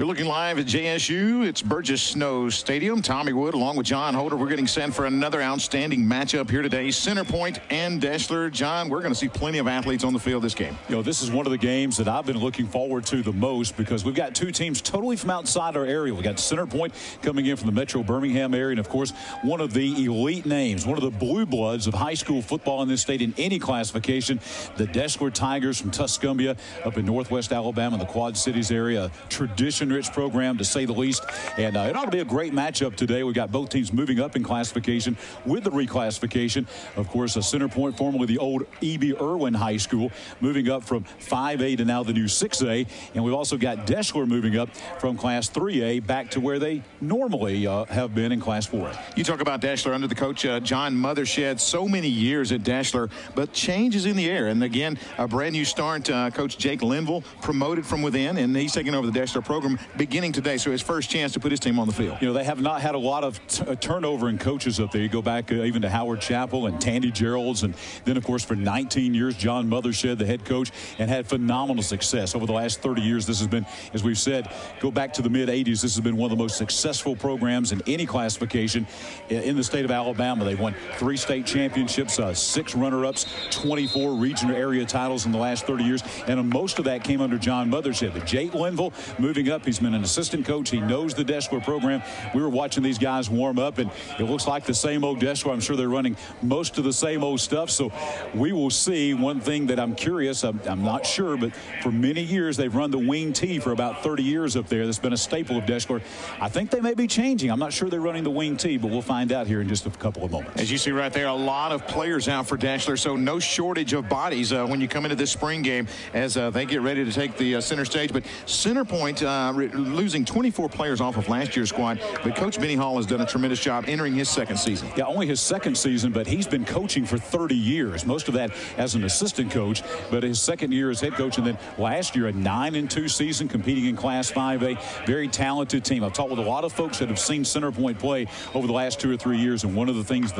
You're looking live at JSU. It's Burgess Snow Stadium. Tommy Wood along with John Holder. We're getting set for another outstanding matchup here today. Centerpoint and Deshler. John, we're going to see plenty of athletes on the field this game. You know, this is one of the games that I've been looking forward to the most because we've got two teams totally from outside our area. We've got Centerpoint coming in from the Metro Birmingham area, and of course, one of the elite names, one of the blue bloods of high school football in this state in any classification, the Deshler Tigers from Tuscumbia up in northwest Alabama in the Quad Cities area. A tradition-rich program, to say the least, and it ought to be a great matchup today. We've got both teams moving up in classification with the reclassification. Of course, a Centerpoint, formerly the old E.B. Irwin High School, moving up from 5A to now the new 6A, and we've also got Deshler moving up from Class 3A back to where they normally have been in Class 4A. You talk about Deshler under the coach John Mothershed, so many years at Deshler, but change is in the air. And again, a brand new start, Coach Jake Linville, promoted from within, and he's taking over the Deshler program beginning today, so his first chance to put his team on the field. You know, they have not had a lot of turnover in coaches up there. You go back even to Howard Chappell and Tandy Geralds, and then, of course, for 19 years, John Mothershed, the head coach, and had phenomenal success over the last 30 years. This has been, as we've said, go back to the mid-'80s, this has been one of the most successful programs in any classification in the state of Alabama. They've won 3 state championships, 6 runner-ups, 24 regional area titles in the last 30 years, and most of that came under John Mothershed. But Jake Linville moving up, he's been an assistant coach. He knows the Deshler program. We were watching these guys warm up, and it looks like the same old Deshler. I'm sure they're running most of the same old stuff, so we will see. One thing that I'm curious, I'm not sure, but for many years they've run the wing T for about 30 years up there. That's been a staple of Deshler. I think they may be changing. I'm not sure they're running the wing T, but we'll find out here in just a couple of moments. As you see right there, a lot of players out for Deshler, so no shortage of bodies when you come into this spring game as they get ready to take the center stage. But Centerpoint losing 24 players off of last year's squad, but Coach Benny Hall has done a tremendous job entering his second season. Yeah, only his second season, but he's been coaching for 30 years, most of that as an assistant coach, but his second year as head coach, and then last year a 9-2 season competing in Class 5A. Very talented team. I've talked with a lot of folks that have seen Centerpoint play over the last 2 or 3 years, and one of the things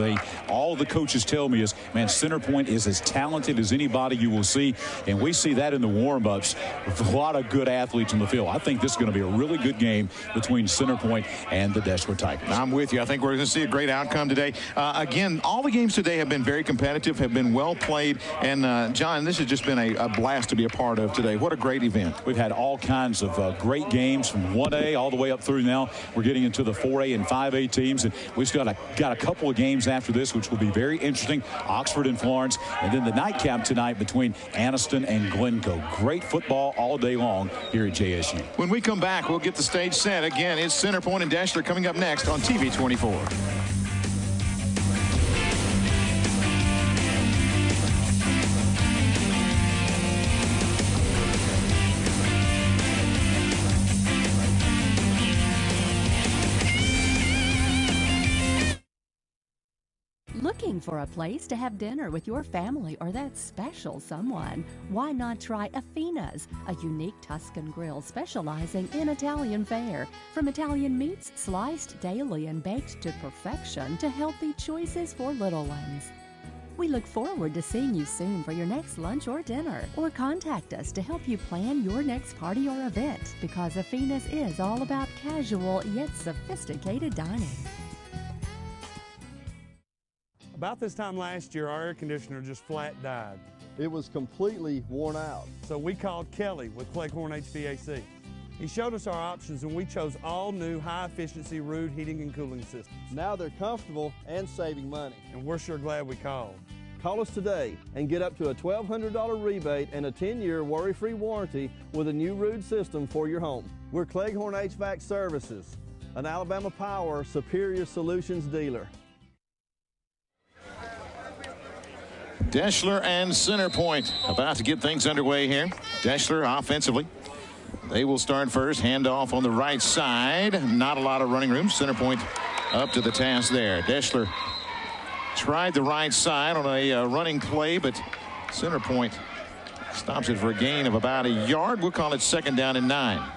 all the coaches tell me is, man, Centerpoint is as talented as anybody you will see, and we see that in the warm-ups with a lot of good athletes on the field. I think this is going to be a really good game between Centerpoint and the Deshler Tigers. I'm with you. I think we're going to see a great outcome today. Again, all the games today have been very competitive, have been well played, and John, this has just been a blast to be a part of today. What a great event. We've had all kinds of great games from 1A all the way up through now. We're getting into the 4A and 5A teams, and we've still got a couple of games after this, which will be very interesting. Oxford and Florence, and then the nightcap tonight between Anniston and Glencoe. Great football all day long here at JSU. When we come back, we'll get the stage set. Again, it's Centerpoint and Deshler coming up next on TV 24. Looking for a place to have dinner with your family or that special someone? Why not try Affina's, a unique Tuscan grill specializing in Italian fare. From Italian meats sliced daily and baked to perfection to healthy choices for little ones. We look forward to seeing you soon for your next lunch or dinner, or contact us to help you plan your next party or event, because Affina's is all about casual yet sophisticated dining. About this time last year, our air conditioner just flat died. It was completely worn out. So we called Kelly with Cleghorn HVAC. He showed us our options, and we chose all new high-efficiency Ruud heating and cooling systems. Now they're comfortable and saving money. And we're sure glad we called. Call us today and get up to a $1,200 rebate and a 10-year worry-free warranty with a new Ruud system for your home. We're Cleghorn HVAC Services, an Alabama Power Superior Solutions dealer. Deshler and Centerpoint about to get things underway here. Deshler offensively. They will start first. Handoff on the right side. Not a lot of running room. Centerpoint up to the task there. Deshler tried the right side on a running play, but Centerpoint stops it for a gain of about a yard. We'll call it 2nd down and 9.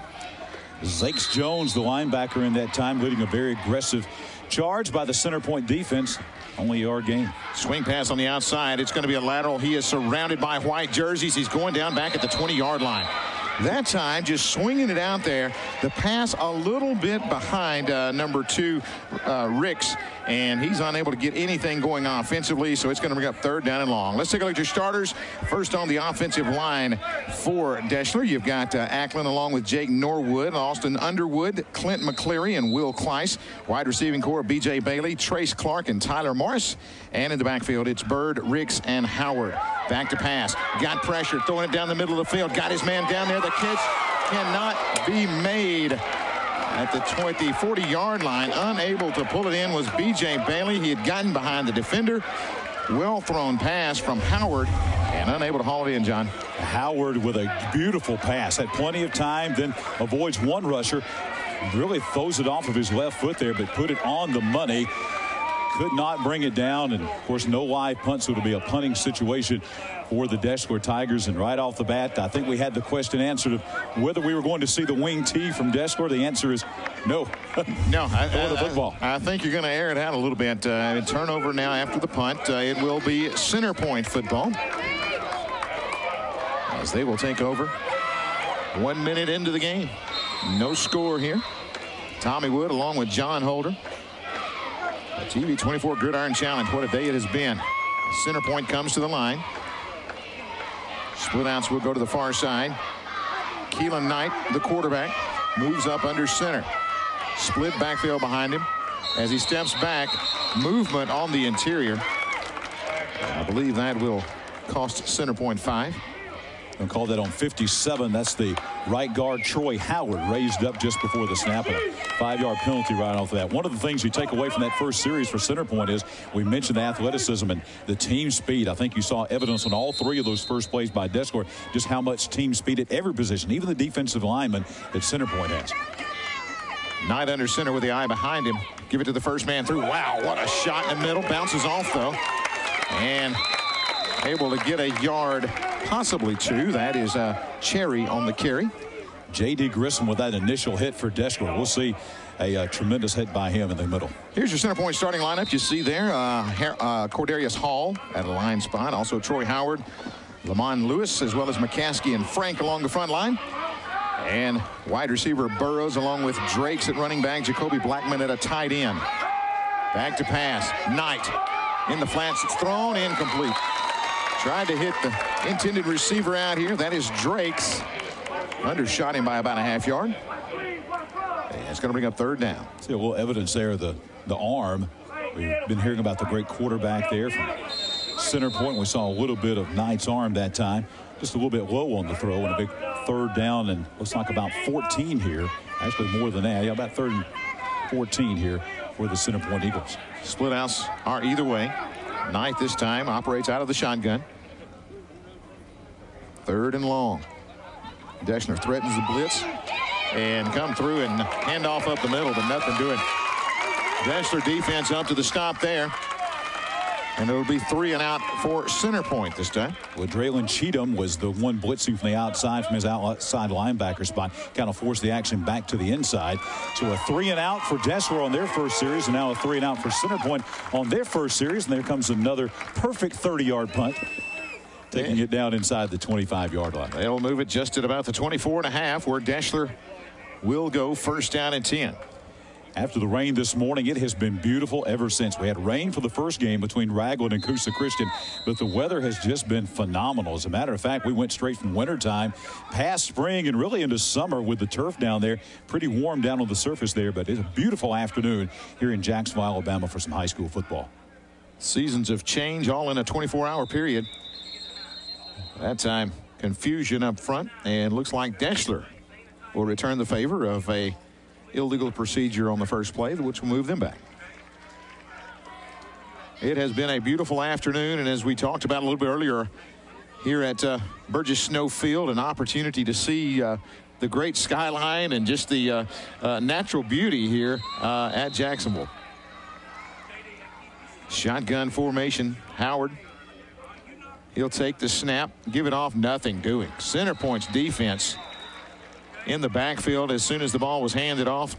Zakes Jones, the linebacker in that time, leading a very aggressive charge by the Centerpoint defense. Only a yard gain. Swing pass on the outside. It's going to be a lateral. He is surrounded by white jerseys. He's going down back at the 20-yard line. That time, just swinging it out there. The pass a little bit behind number 2, Ricks, and he's unable to get anything going offensively, so it's going to bring up 3rd down and long. Let's take a look at your starters. First on the offensive line for Deshler, you've got Ackland along with Jake Norwood, Austin Underwood, Clint McCleary, and Will Kleiss. Wide receiving core, B.J. Bailey, Trace Clark, and Tyler Morris. And in the backfield, it's Bird, Ricks, and Howard. Back to pass. Got pressure, throwing it down the middle of the field. Got his man down there. The catch cannot be made at the 40-yard line. Unable to pull it in was B.J. Bailey. He had gotten behind the defender. Well thrown pass from Howard and unable to haul it in, John. Howard with a beautiful pass. Had plenty of time, then avoids one rusher. Really throws it off of his left foot there, but put it on the money. Could not bring it down, and of course no live punt, so it'll be a punting situation for the Deshler Tigers. And right off the bat, I think we had the question answered of whether we were going to see the wing T from Deshler. The answer is no. No, football. I think you're going to air it out a little bit. Turnover now after the punt. It will be Centerpoint football as they will take over. 1 minute into the game. No score here. Tommy Wood along with John Holder. The TV 24 Gridiron Challenge. What a day it has been. Centerpoint comes to the line. Split outs will go to the far side. Keelan Knight, the quarterback, moves up under center. Split backfield behind him. As he steps back, movement on the interior. I believe that will cost Centerpoint 5. And call that on 57. That's the right guard Troy Howard, raised up just before the snap. A 5-yard penalty right off of that. One of the things you take away from that first series for Centerpoint is we mentioned the athleticism and the team speed. I think you saw evidence on all 3 of those first plays by Deshler, just how much team speed at every position, even the defensive lineman that Centerpoint has. Knight under center with the eye behind him. Give it to the first man through. Wow, what a shot in the middle. Bounces off though, and able to get a yard, possibly 2. That is Cherry on the carry. J.D. Grissom with that initial hit for Deshler. We'll see a tremendous hit by him in the middle. Here's your Centerpoint starting lineup. You see there Cordarius Hall at a line spot. Also Troy Howard, Lamont Lewis, as well as McCaskey and Frank along the front line. And wide receiver Burrows along with Drakes at running back. Jacoby Blackman at a tight end. Back to pass. Knight in the flats. It's thrown incomplete. Tried to hit the intended receiver out here. That is Drakes. Undershot him by about a half yard. And it's going to bring up 3rd down. See a little evidence there of the arm. We've been hearing about the great quarterback there from Centerpoint. We saw a little bit of Knight's arm that time. Just a little bit low on the throw, and a big 3rd down, and looks like about 14 here. Actually more than that. Yeah, about 3rd and 14 here for the Centerpoint Eagles. Split outs are either way. Knight this time operates out of the shotgun. 3rd and long. Deshler threatens the blitz and come through and hand off up the middle, but nothing doing. Deshler defense up to the stop there. And it'll be 3 and out for Centerpoint this time. Well, Draylon Cheatham was the one blitzing from the outside from his outside linebacker spot. Kind of forced the action back to the inside. So a 3 and out for Deshler on their first series, and now a 3 and out for Centerpoint on their first series. And there comes another perfect 30-yard punt, taking it down inside the 25-yard line. They'll move it just at about the 24.5, where Deshler will go 1st down and 10. After the rain this morning, it has been beautiful ever since. We had rain for the first game between Ragland and Coosa Christian, but the weather has just been phenomenal. As a matter of fact, we went straight from wintertime past spring and really into summer with the turf down there. Pretty warm down on the surface there, but it's a beautiful afternoon here in Jacksonville, Alabama for some high school football. Seasons of change all in a 24-hour period. That time, confusion up front, and looks like Deshler will return the favor of a illegal procedure on the first play, which will move them back. It has been a beautiful afternoon, and as we talked about a little bit earlier here at Burgess Snow Field, an opportunity to see the great skyline and just the natural beauty here at Jacksonville. Shotgun formation. Howard, he'll take the snap, give it off, nothing doing. Centerpoint's defense in the backfield as soon as the ball was handed off.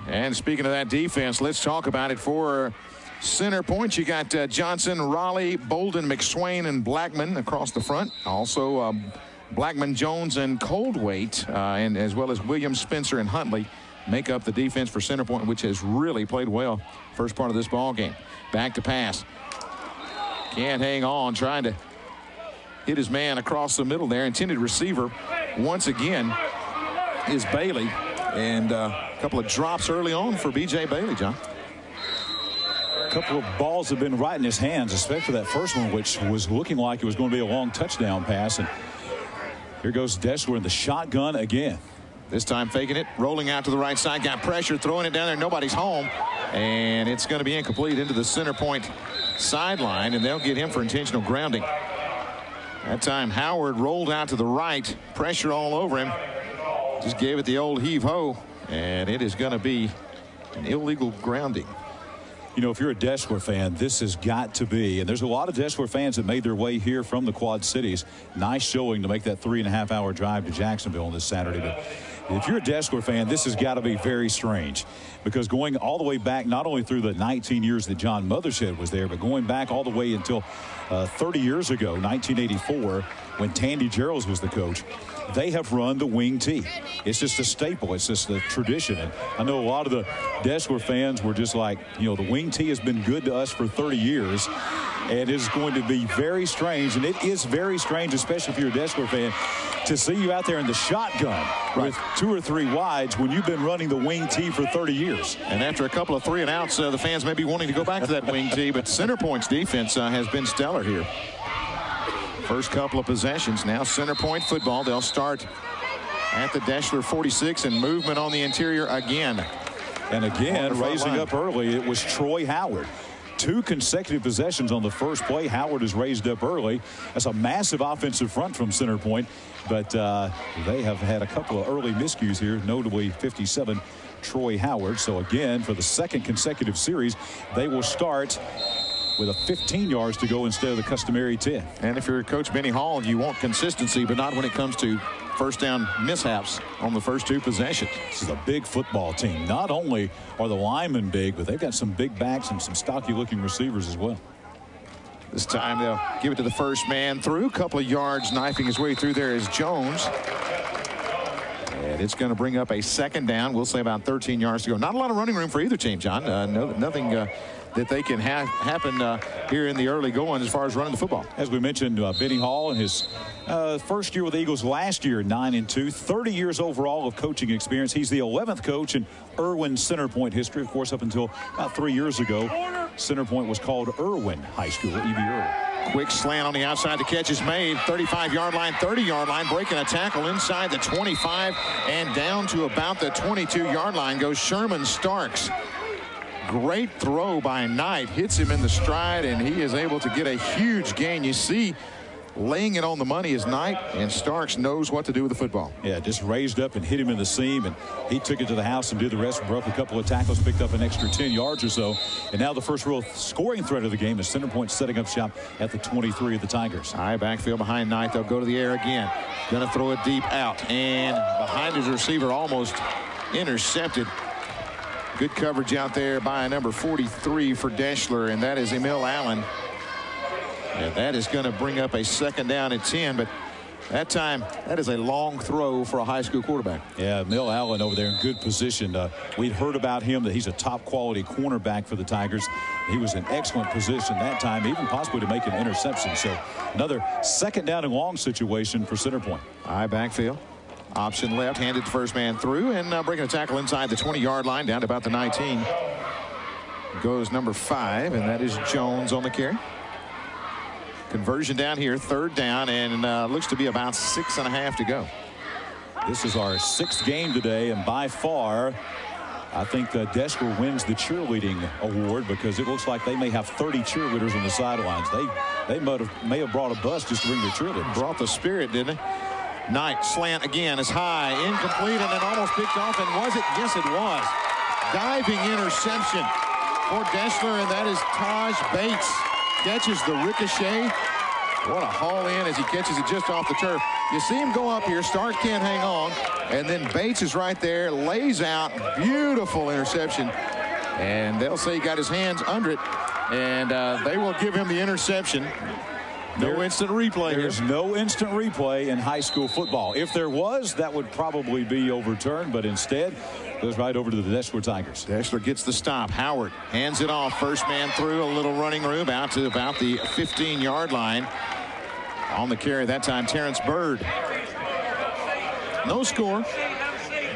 And speaking of that defense, let's talk about it for Centerpoint. You got Johnson, Raleigh, Bolden, McSwain, and Blackman across the front. Also Blackman, Jones, and Coldwait, and as well as Williams, Spencer, and Huntley make up the defense for Centerpoint, which has really played well first part of this ball game. Back to pass. Can't hang on, trying to hit his man across the middle there. Intended receiver once again is Bailey, and a couple of drops early on for B.J. Bailey, John. A couple of balls have been right in his hands, especially that first one, which was looking like it was going to be a long touchdown pass. And here goes Deshler in the shotgun again. This time faking it, rolling out to the right side, got pressure, throwing it down there. Nobody's home, and it's going to be incomplete into the Centerpoint sideline, and they'll get him for intentional grounding. That time Howard rolled out to the right, pressure all over him. Just gave it the old heave-ho, and it is going to be an illegal grounding. You know, if you're a Deshler fan, this has got to be, and there's a lot of Deshler fans that made their way here from the Quad Cities. Nice showing to make that 3.5-hour drive to Jacksonville on this Saturday. But if you're a Deshler fan, this has got to be very strange, because going all the way back, not only through the 19 years that John Mothershed was there, but going back all the way until 30 years ago, 1984, when Tandy Geralds was the coach, they have run the wing tee. It's just a staple. It's just a tradition. And I know a lot of the Deshler fans were just like, you know, the wing tee has been good to us for 30 years. And it's going to be very strange. And it is very strange, especially if you're a Deshler fan, to see you out there in the shotgun with 2 or 3 wides when you've been running the wing tee for 30 years. And after a couple of 3 and outs, the fans may be wanting to go back to that wing tee. But Centerpoint's defense has been stellar here. First couple of possessions. Now Centerpoint football. They'll start at the Deshler 46 and movement on the interior again. And again, raising up early, it was Troy Howard. 2 consecutive possessions on the first play. Howard is raised up early. That's a massive offensive front from Centerpoint, but they have had a couple of early miscues here, notably 57 Troy Howard. So again, for the second consecutive series, they will start with a 15 yards to go instead of the customary 10. And if you're Coach Benny Hall, you want consistency, but not when it comes to first down mishaps on the first 2 possessions. This is a big football team. Not only are the linemen big, but they've got some big backs and some stocky looking receivers as well. This time they'll give it to the first man through. A couple of yards, knifing his way through there is Jones. And it's going to bring up a second down. We'll say about 13 yards to go. Not a lot of running room for either team, John. Nothing that they can happen here in the early going as far as running the football. As we mentioned, Benny Hall in his first year with the Eagles last year, 9-2, 30 years overall of coaching experience. He's the 11th coach in Irwin Centerpoint history. Of course, up until about 3 years ago, Centerpoint was called Irwin High School, E.B. Irwin. Quick slant on the outside. The catch is made. 35-yard line, 30-yard line. Breaking a tackle inside the 25 and down to about the 22-yard line goes Sherman Starks. Great throw by Knight. Hits him in the stride, and he is able to get a huge gain. You see, laying it on the money is Knight, and Starks knows what to do with the football. Yeah, just raised up and hit him in the seam, and he took it to the house and did the rest. Broke a couple of tackles, picked up an extra 10 yards or so. And now the first real scoring threat of the game is Centerpoint setting up shop at the 23 of the Tigers. High backfield behind Knight. They'll go to the air again. Going to throw it deep out, and behind his receiver, almost intercepted. Good coverage out there by number 43 for Deshler, and that is Emil Allen. And that is going to bring up a second down at 10, but that time, that is a long throw for a high school quarterback. Yeah, Emil Allen over there in good position. We'd heard about him that he's a top quality cornerback for the Tigers. He was in excellent position that time, even possibly to make an interception. So another second down and long situation for Centerpoint. High backfield. Option left, handed the first man through, and breaking a tackle inside the 20-yard line down to about the 19. Goes number 5, and that is Jones on the carry. Conversion down here, third down, and looks to be about 6.5 to go. This is our 6th game today, and by far, I think Deshler wins the cheerleading award, because it looks like they may have 30 cheerleaders on the sidelines. They may have brought a bus just to bring their cheerleaders. Brought the spirit, didn't they? Knight slant again is high, incomplete, and then almost picked off. And was it? Yes, it was. Diving interception for Deshler, and that is Taj Bates. Catches the ricochet. What a haul in as he catches it just off the turf. You see him go up here. Stark can't hang on, and then Bates is right there, lays out. Beautiful interception, and they'll say he got his hands under it, and they will give him the interception. No instant replay. There's no instant replay in high school football. If there was, that would probably be overturned, but instead goes right over to the Deshler Tigers. Deshler gets the stop. Howard hands it off. First man through, a little running room out to about the 15-yard line. On the carry that time, Terrence Bird. No score.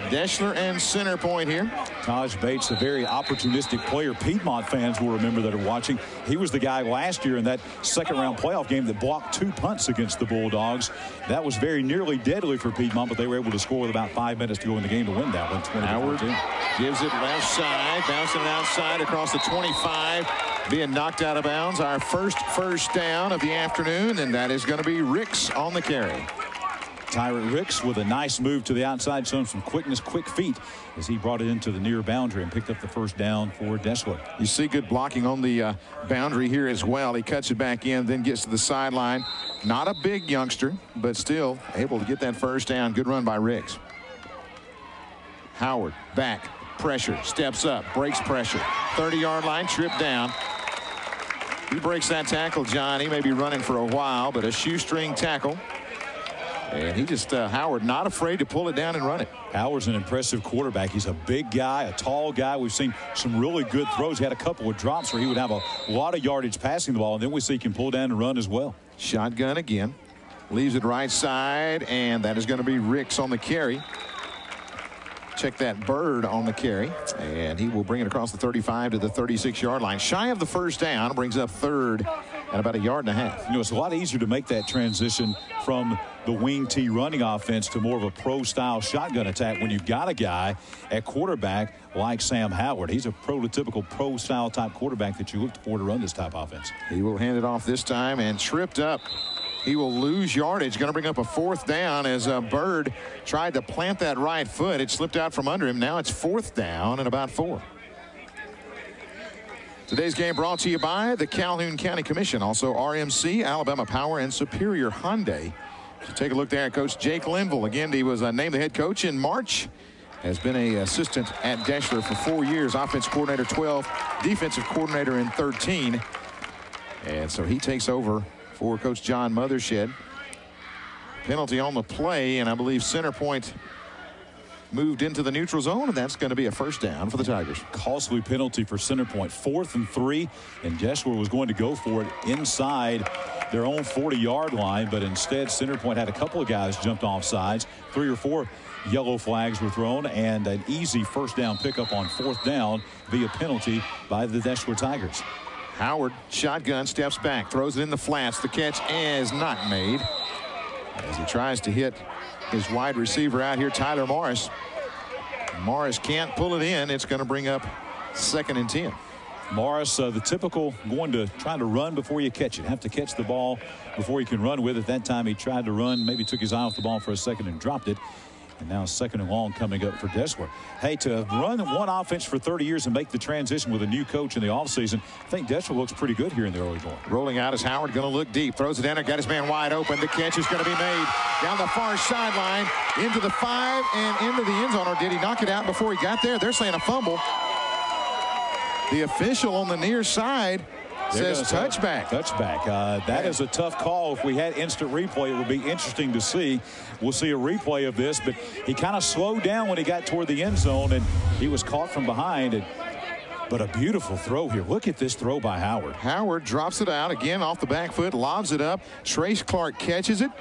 Deshler and Centerpoint here. Taj Bates, a very opportunistic player. Piedmont fans will remember that are watching. He was the guy last year in that second-round playoff game that blocked 2 punts against the Bulldogs. That was very nearly deadly for Piedmont, but they were able to score with about 5 minutes to go in the game to win that one. Howard gives it left side, bouncing it outside across the 25, being knocked out of bounds. Our first down of the afternoon, and that is going to be Ricks on the carry. Tyrant Ricks with a nice move to the outside, showing some quickness, quick feet as he brought it into the near boundary and picked up the first down for Deshler. You see good blocking on the boundary here as well. He cuts it back in, then gets to the sideline. Not a big youngster, but still able to get that first down. Good run by Ricks. Howard back, pressure, steps up, breaks pressure. 30-yard line, tripped down. He breaks that tackle, John. He may be running for a while, but a shoestring tackle. And he just, Howard, not afraid to pull it down and run it. Howard's an impressive quarterback. He's a big guy, a tall guy. We've seen some really good throws. He had a couple of drops where he would have a lot of yardage passing the ball, and then we see he can pull down and run as well. Shotgun again. Leaves it right side, and that is going to be Ricks on the carry. Check that, Bird on the carry, and he will bring it across the 35 to the 36-yard line. Shy of the first down, brings up third at about 1.5 yards. You know, it's a lot easier to make that transition from the wing T running offense to more of a pro-style shotgun attack when you've got a guy at quarterback like Sam Howard. He's a prototypical pro-style type quarterback that you look for to run this type of offense. He will hand it off this time and tripped up. He will lose yardage. Going to bring up a fourth down as Bird tried to plant that right foot. It slipped out from under him. Now it's fourth down and about 4. Today's game brought to you by the Calhoun County Commission, also RMC, Alabama Power, and Superior Hyundai. So take a look there at Coach Jake Linville. Again, he was named the head coach in March. Has been an assistant at Deshler for 4 years. Offensive coordinator 12, defensive coordinator in 13. And so he takes over for Coach John Mothershed. Penalty on the play, and I believe Centerpoint moved into the neutral zone, and that's going to be a first down for the Tigers. Costly penalty for Centerpoint. 4th and 3, and Deshler was going to go for it inside their own 40-yard line, but instead Centerpoint had a couple of guys jumped off sides. 3 or 4 yellow flags were thrown, and an easy first down pickup on 4th down via penalty by the Deshler Tigers. Howard, shotgun, steps back, throws it in the flats. The catch is not made as he tries to hit his wide receiver out here, Tyler Morris. Morris can't pull it in. It's going to bring up 2nd and 10. Morris, the typical going to try to run before you catch it. Have to catch the ball before you can run with it. That time he tried to run, maybe took his eye off the ball for a second and dropped it. And now 2nd and long coming up for Deshler. Hey, to run one offense for 30 years and make the transition with a new coach in the offseason, I think Deshler looks pretty good here in the early going. Rolling out is Howard, going to look deep, throws it in there, got his man wide open. The catch is going to be made down the far sideline into the 5 and into the end zone. Or did he knock it out before he got there? They're saying a fumble. The official on the near side says touchback. Touchback. That is a tough call. If we had instant replay, it would be interesting to see. We'll see a replay of this, but he kind of slowed down when he got toward the end zone, and he was caught from behind. But a beautiful throw here. Look at this throw by Howard. Howard drops it out again off the back foot, lobs it up. Trace Clark catches it.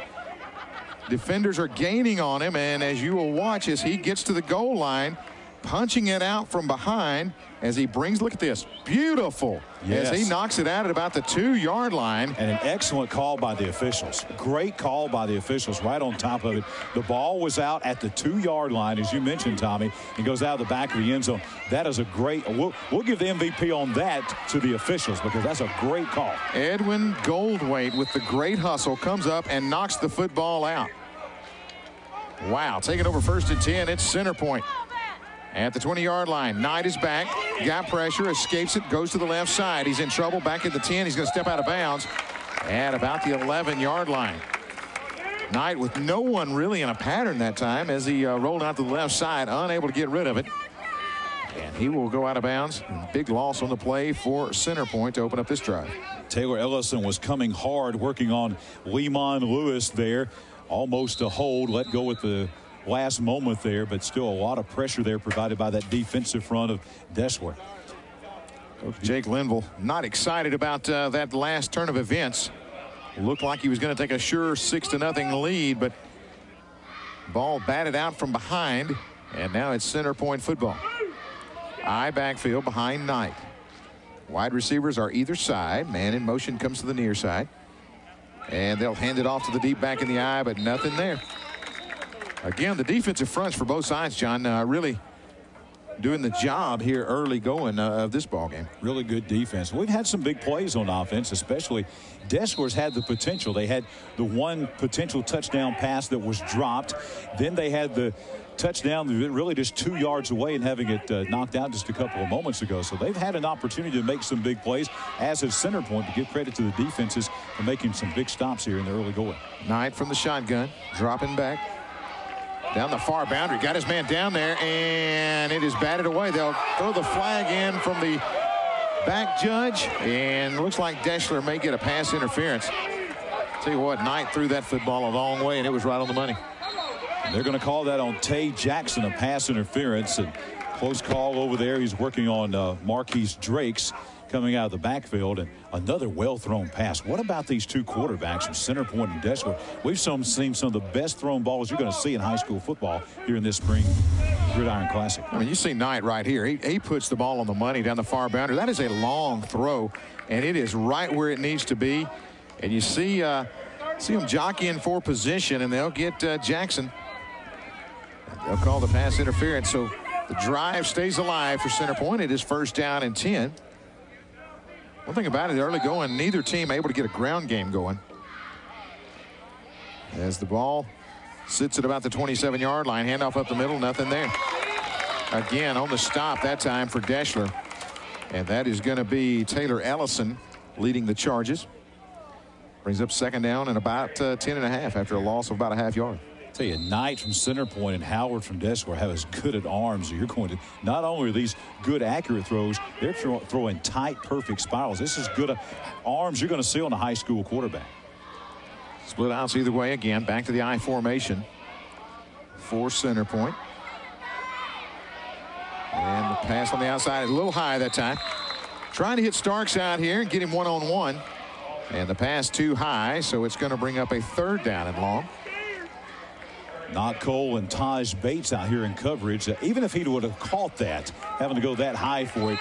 Defenders are gaining on him, and as you will watch as he gets to the goal line, punching it out from behind as he brings, look at this, beautiful, yes, as he knocks it out at about the 2-yard line. And an excellent call by the officials. Great call by the officials right on top of it. The ball was out at the 2-yard line, as you mentioned, Tommy, and goes out the back of the end zone. That is a great, we'll give the MVP on that to the officials because that's a great call. Edwin Goldwaite with the great hustle comes up and knocks the football out. Wow, taking over 1st and 10, it's Centerpoint. At the 20-yard line, Knight is back, got pressure, escapes it, goes to the left side. He's in trouble back at the 10. He's going to step out of bounds at about the 11-yard line. Knight with no one really in a pattern that time as he rolled out to the left side, unable to get rid of it. And he will go out of bounds. Big loss on the play for Centerpoint to open up this drive. Taylor Ellison was coming hard, working on Lemon Lewis there. Almost a hold, let go at the last moment there, but still a lot of pressure there provided by that defensive front of Deshler. Jake Linville not excited about that last turn of events. Looked like he was going to take a sure 6-0 lead, but ball batted out from behind, and now it's Centerpoint football. I backfield behind Knight. Wide receivers are either side. Man in motion comes to the near side. And they'll hand it off to the deep back in the eye, but nothing there. Again, the defensive fronts for both sides, John, really doing the job here early going of this ball game. Really good defense. We've had some big plays on offense, especially Deshler's had the potential. They had the one potential touchdown pass that was dropped. Then they had the touchdown really just 2 yards away and having it knocked out just a couple of moments ago. So they've had an opportunity to make some big plays, as has Centerpoint, to give credit to the defenses for making some big stops here in the early going. Knight from the shotgun, dropping back down the far boundary, got his man down there, and it is batted away. They'll throw the flag in from the back judge, and looks like Deshler may get a pass interference. Tell you what, Knight threw that football a long way, and it was right on the money. They're going to call that on Tay Jackson, a pass interference, and close call over there. He's working on Marquise Drakes coming out of the backfield, and another well-thrown pass. What about these two quarterbacks from Centerpoint and Deshler? We've seen some of the best thrown balls you're going to see in high school football here in this spring Gridiron Classic. I mean, you see Knight right here. He puts the ball on the money down the far boundary. That is a long throw, and it is right where it needs to be. And you see him jockeying for position, and they'll get Jackson. They'll call the pass interference, so the drive stays alive for Centerpoint. It is 1st down and 10. One thing about it, early going, neither team able to get a ground game going. As the ball sits at about the 27-yard line, handoff up the middle, nothing there. Again, on the stop that time for Deshler. And that is going to be Taylor Ellison leading the charges. Brings up 2nd down and about 10.5 after a loss of about a half yard. Tell you, Knight from Centerpoint and Howard from Deshler have as good at arms as you're going to. Not only are these good, accurate throws, they're throwing tight, perfect spirals. This is good arms you're going to see on a high school quarterback. Split outs either way again. Back to the I formation for Centerpoint. And the pass on the outside is a little high that time. Trying to hit Starks out here and get him one-on-one. And the pass too high, so it's going to bring up a 3rd down and long. Not Cole and Taj Bates out here in coverage. Even if he would have caught that, having to go that high for it,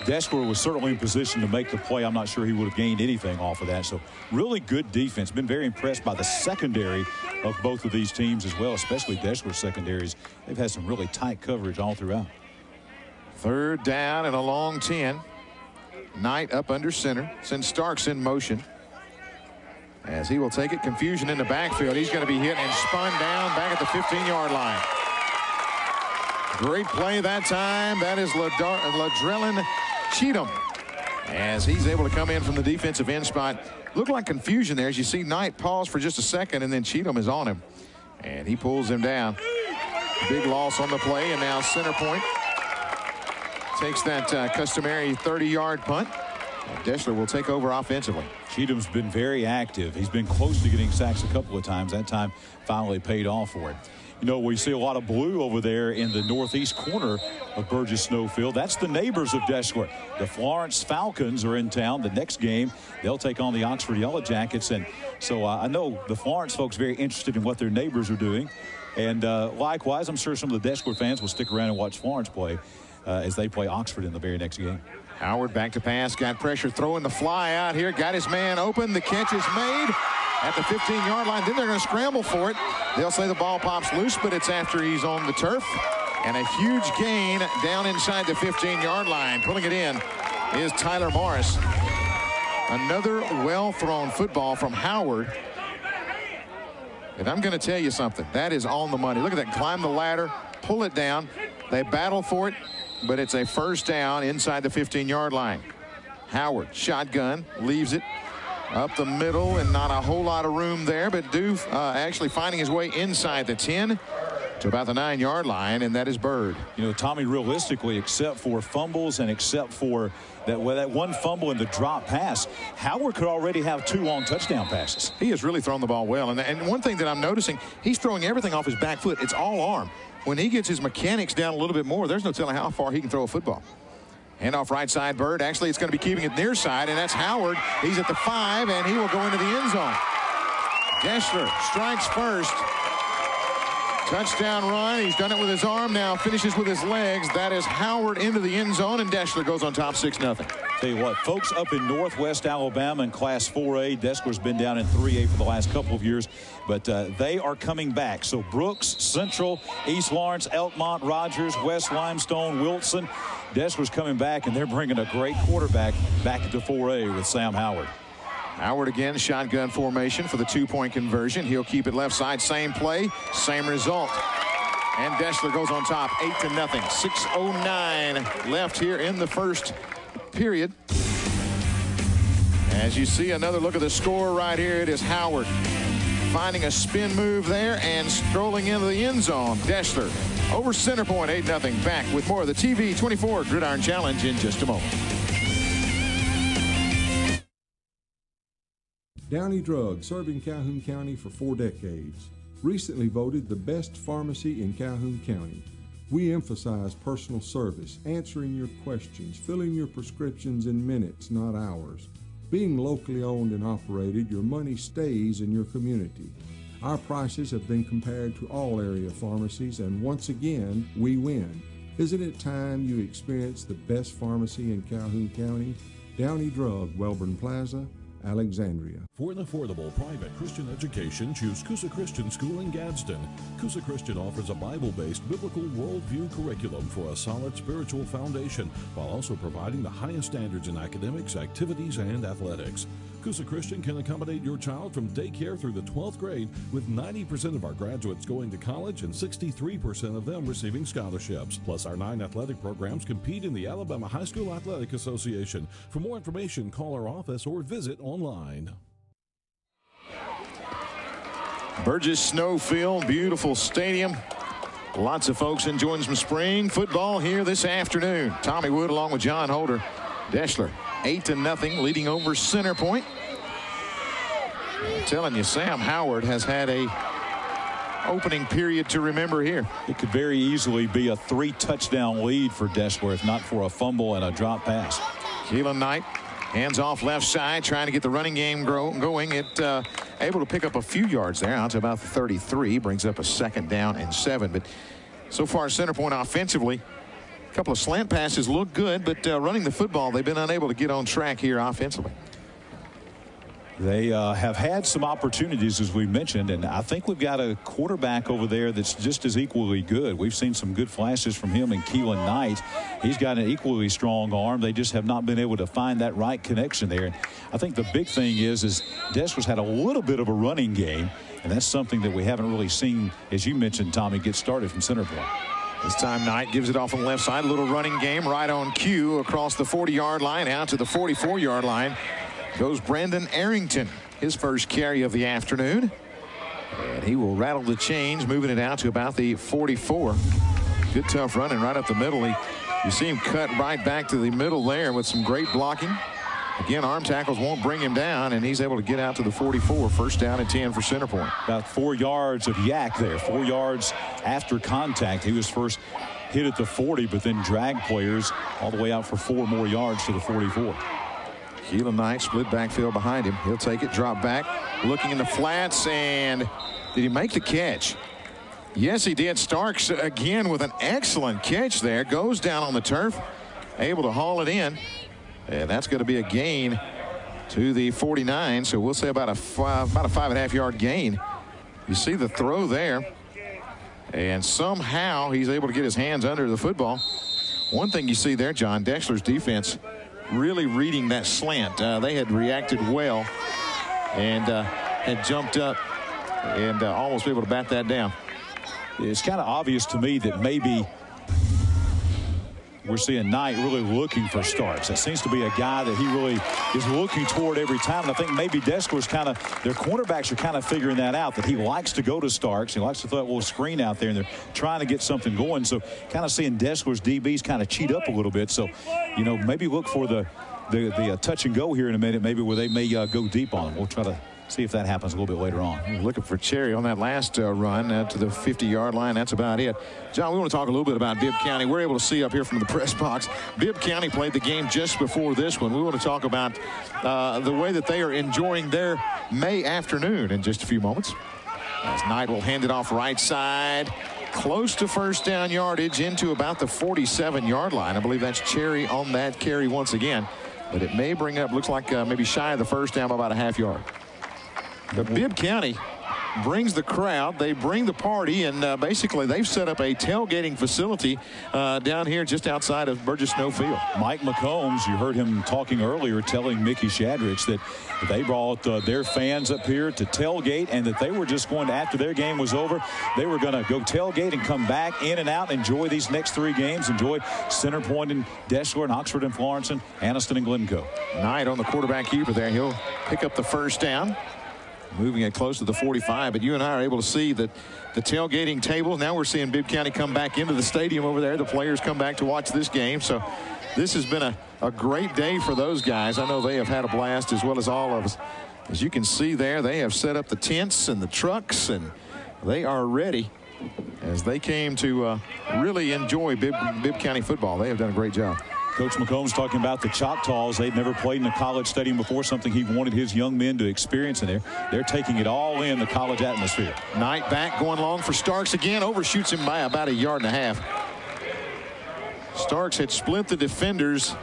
Deshler was certainly in position to make the play. I'm not sure he would have gained anything off of that. So really good defense. Been very impressed by the secondary of both of these teams as well, especially Deshler's secondaries. They've had some really tight coverage all throughout. 3rd down and a long 10. Knight up under center. Sends Starks in motion. As he will take it, confusion in the backfield. He's going to be hit and spun down back at the 15-yard line. Great play that time. That is Ladrellin Cheatham. As he's able to come in from the defensive end spot. Looked like confusion there as you see Knight pause for just a second, and then Cheatham is on him. And he pulls him down. Big loss on the play, and now Centerpoint takes that customary 30-yard punt. And Deshler will take over offensively. Cheatham's been very active. He's been close to getting sacks a couple of times. That time finally paid off for it. You know, we see a lot of blue over there in the northeast corner of Burgess Snowfield. That's the neighbors of Deshler. The Florence Falcons are in town. The next game, they'll take on the Oxford Yellow Jackets. And so I know the Florence folks very interested in what their neighbors are doing. And likewise, I'm sure some of the Deshler fans will stick around and watch Florence play as they play Oxford in the very next game. Howard back to pass, got pressure, throwing the fly out here, got his man open. The catch is made at the 15-yard line. Then they're going to scramble for it. They'll say the ball pops loose, but it's after he's on the turf. And a huge gain down inside the 15-yard line. Pulling it in is Tyler Morris. Another well-thrown football from Howard. And I'm going to tell you something. That is on the money. Look at that. Climb the ladder, pull it down. They battle for it, but it's a 1st down inside the 15-yard line. Howard, shotgun, leaves it up the middle, and not a whole lot of room there, but Doof actually finding his way inside the 10. to about the 9-yard line, and that is Bird. You know, Tommy, realistically, except for fumbles and except for that one fumble and the drop pass, Howard could already have 2 long touchdown passes. He has really thrown the ball well. And one thing that I'm noticing, he's throwing everything off his back foot. It's all arm. When he gets his mechanics down a little bit more, there's no telling how far he can throw a football. Handoff right side, Bird. Actually, it's going to be keeping it near side, and that's Howard. He's at the 5, and he will go into the end zone. Deshler strikes first. Touchdown run. He's done it with his arm now. Finishes with his legs. That is Howard into the end zone, and Deshler goes on top 6-0. Tell you what, folks up in Northwest Alabama in Class 4A, Deshler's been down in 3A for the last couple of years, but they are coming back. So Brooks, Central, East Lawrence, Elkmont, Rogers, West Limestone, Wilson. Deshler's coming back, and they're bringing a great quarterback back into 4A with Sam Howard. Howard again, shotgun formation for the 2-point conversion. He'll keep it left side, same play, same result. And Deshler goes on top, 8-0. 6:09 left here in the first period. As you see another look at the score right here, it is Howard finding a spin move there and strolling into the end zone. Deshler over Centerpoint, 8-0. Back with more of the TV 24 Gridiron Challenge in just a moment. Downey Drug, serving Calhoun County for 4 decades. Recently voted the best pharmacy in Calhoun County. We emphasize personal service, answering your questions, filling your prescriptions in minutes, not hours. Being locally owned and operated, your money stays in your community. Our prices have been compared to all area pharmacies, and once again, we win. Isn't it time you experience the best pharmacy in Calhoun County? Downey Drug, Welborn Plaza, Alexandria. For an affordable private Christian education, choose Coosa Christian School in Gadsden. Coosa Christian offers a Bible-based biblical worldview curriculum for a solid spiritual foundation, while also providing the highest standards in academics, activities, and athletics. Coosa Christian can accommodate your child from daycare through the 12th grade, with 90% of our graduates going to college and 63% of them receiving scholarships. Plus, our 9 athletic programs compete in the Alabama High School Athletic Association. For more information, call our office or visit online. Burgess Snowfield, beautiful stadium. Lots of folks enjoying some spring football here this afternoon. Tommy Wood along with John Holder. Deshler 8-0, leading over Centerpoint. I'm telling you, Sam Howard has had a opening period to remember here. It could very easily be a 3-touchdown lead for Deshler if not for a fumble and a drop pass. Keelan Knight, hands off left side, trying to get the running game going. Able to pick up a few yards there, out to about 33, brings up a 2nd down and 7. But so far, Centerpoint offensively, a couple of slant passes look good, but running the football, they've been unable to get on track here offensively. They have had some opportunities, as we mentioned, and I think we've got a quarterback over there that's just as equally good. We've seen some good flashes from him and Keelan Knight. He's got an equally strong arm. They just have not been able to find that right connection there. And I think the big thing is Deshler's had a little bit of a running game, and that's something that we haven't really seen, as you mentioned, Tommy, get started from Centerpoint. This time Knight gives it off on the left side. A little running game right on cue across the 40-yard line out to the 44-yard line. Goes Brandon Arrington, his first carry of the afternoon. And he will rattle the chains, moving it out to about the 44. Good tough running right up the middle. You see him cut right back to the middle there with some great blocking. Again, arm tackles won't bring him down, and he's able to get out to the 44. 1st down and 10 for Centerpoint. About 4 yards of yak there. 4 yards after contact. He was first hit at the 40, but then dragged players all the way out for 4 more yards to the 44. Keelan Knight split backfield behind him. He'll take it, drop back, looking in the flats, and did he make the catch? Yes, he did. Starks again with an excellent catch there. Goes down on the turf, able to haul it in. And that's going to be a gain to the 49. So we'll say about a 5.5-yard gain. You see the throw there. And somehow he's able to get his hands under the football. One thing you see there, John, Deshler's defense really reading that slant. They had reacted well and had jumped up and almost be able to bat that down. It's kind of obvious to me that maybe we're seeing Knight really looking for Starks. That seems to be a guy that he really is looking toward every time. And I think maybe Deshler's their cornerbacks are kind of figuring that out, that he likes to go to Starks. He likes to throw that little screen out there, and they're trying to get something going. So kind of seeing Deshler's DBs kind of cheat up a little bit. So, you know, maybe look for the touch and go here in a minute, maybe where they may go deep on him. We'll try to see if that happens a little bit later on. Looking for Cherry on that last run to the 50-yard line. That's about it. John, we want to talk a little bit about Bibb County. We're able to see up here from the press box. Bibb County played the game just before this one. We want to talk about the way that they are enjoying their May afternoon in just a few moments. As Knight will hand it off right side. Close to first down yardage into about the 47-yard line. I believe that's Cherry on that carry once again. But it may bring up, looks like maybe shy of the first down by about a half yard. The Bibb County brings the crowd, they bring the party, and basically they've set up a tailgating facility down here just outside of Burgess Snow Field. Mike McCombs, you heard him talking earlier, telling Mickey Shadrich that they brought their fans up here to tailgate, and that they were just going to, after their game was over, they were going to go tailgate and come back in and out and enjoy these next 3 games, enjoy Centerpoint and Deshler and Oxford and Florence and Anniston and Glencoe. Knight on the quarterback keeper there. He'll pick up the first down. Moving it close to the 45, but you and I are able to see that the tailgating tables. Now we're seeing Bibb County come back into the stadium over there. The players come back to watch this game. So this has been a great day for those guys. I know they have had a blast as well as all of us. As you can see there, they have set up the tents and the trucks, and they are ready as they came to really enjoy Bibb County football. They have done a great job. Coach McCombs talking about the Choctaws. They've never played in a college stadium before, something he wanted his young men to experience, and they're taking it all in, the college atmosphere. Knight back, going long for Starks again, overshoots him by about a yard and a half. Starks had split the defenders,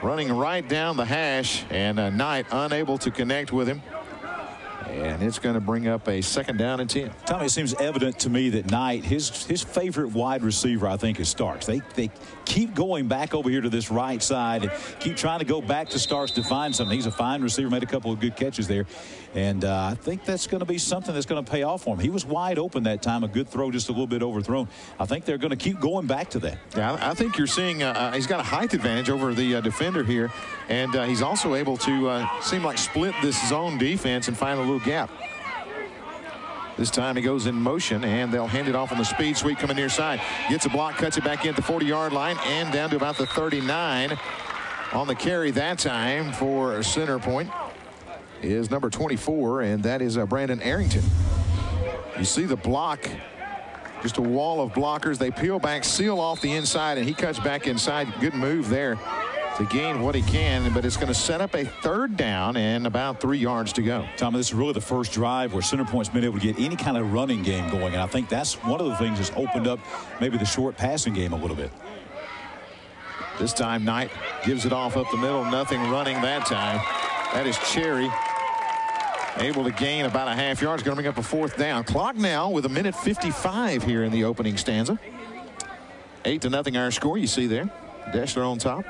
running right down the hash, and Knight unable to connect with him. And it's going to bring up a second down and 10. Tommy, it seems evident to me that Knight, his favorite wide receiver, I think, is Starks. They keep going back over here to this right side and keep trying to go back to Starks to find something. He's a fine receiver, made a couple of good catches there. And I think that's going to be something that's going to pay off for him. He was wide open that time, a good throw, just a little bit overthrown. I think they're going to keep going back to that. Yeah, I think you're seeing he's got a height advantage over the defender here. And he's also able to seem like split this zone defense and find a little gap. This time he goes in motion, and they'll hand it off on the speed sweep coming near side. Gets a block, cuts it back in at the 40-yard line and down to about the 39. On the carry that time for Centerpoint is number 24, and that is Brandon Arrington. You see the block, just a wall of blockers. They peel back, seal off the inside, and he cuts back inside. Good move there to gain what he can, but it's going to set up a third down and about 3 yards to go. Tommy, this is really the first drive where Centerpoint's been able to get any kind of running game going, and I think that's one of the things that's opened up maybe the short passing game a little bit. This time Knight gives it off up the middle. Nothing running that time. That is Cherry, able to gain about a half yard. It's going to bring up a fourth down. Clock now with 1:55 here in the opening stanza. 8-0 our score. You see there, Deshler on top.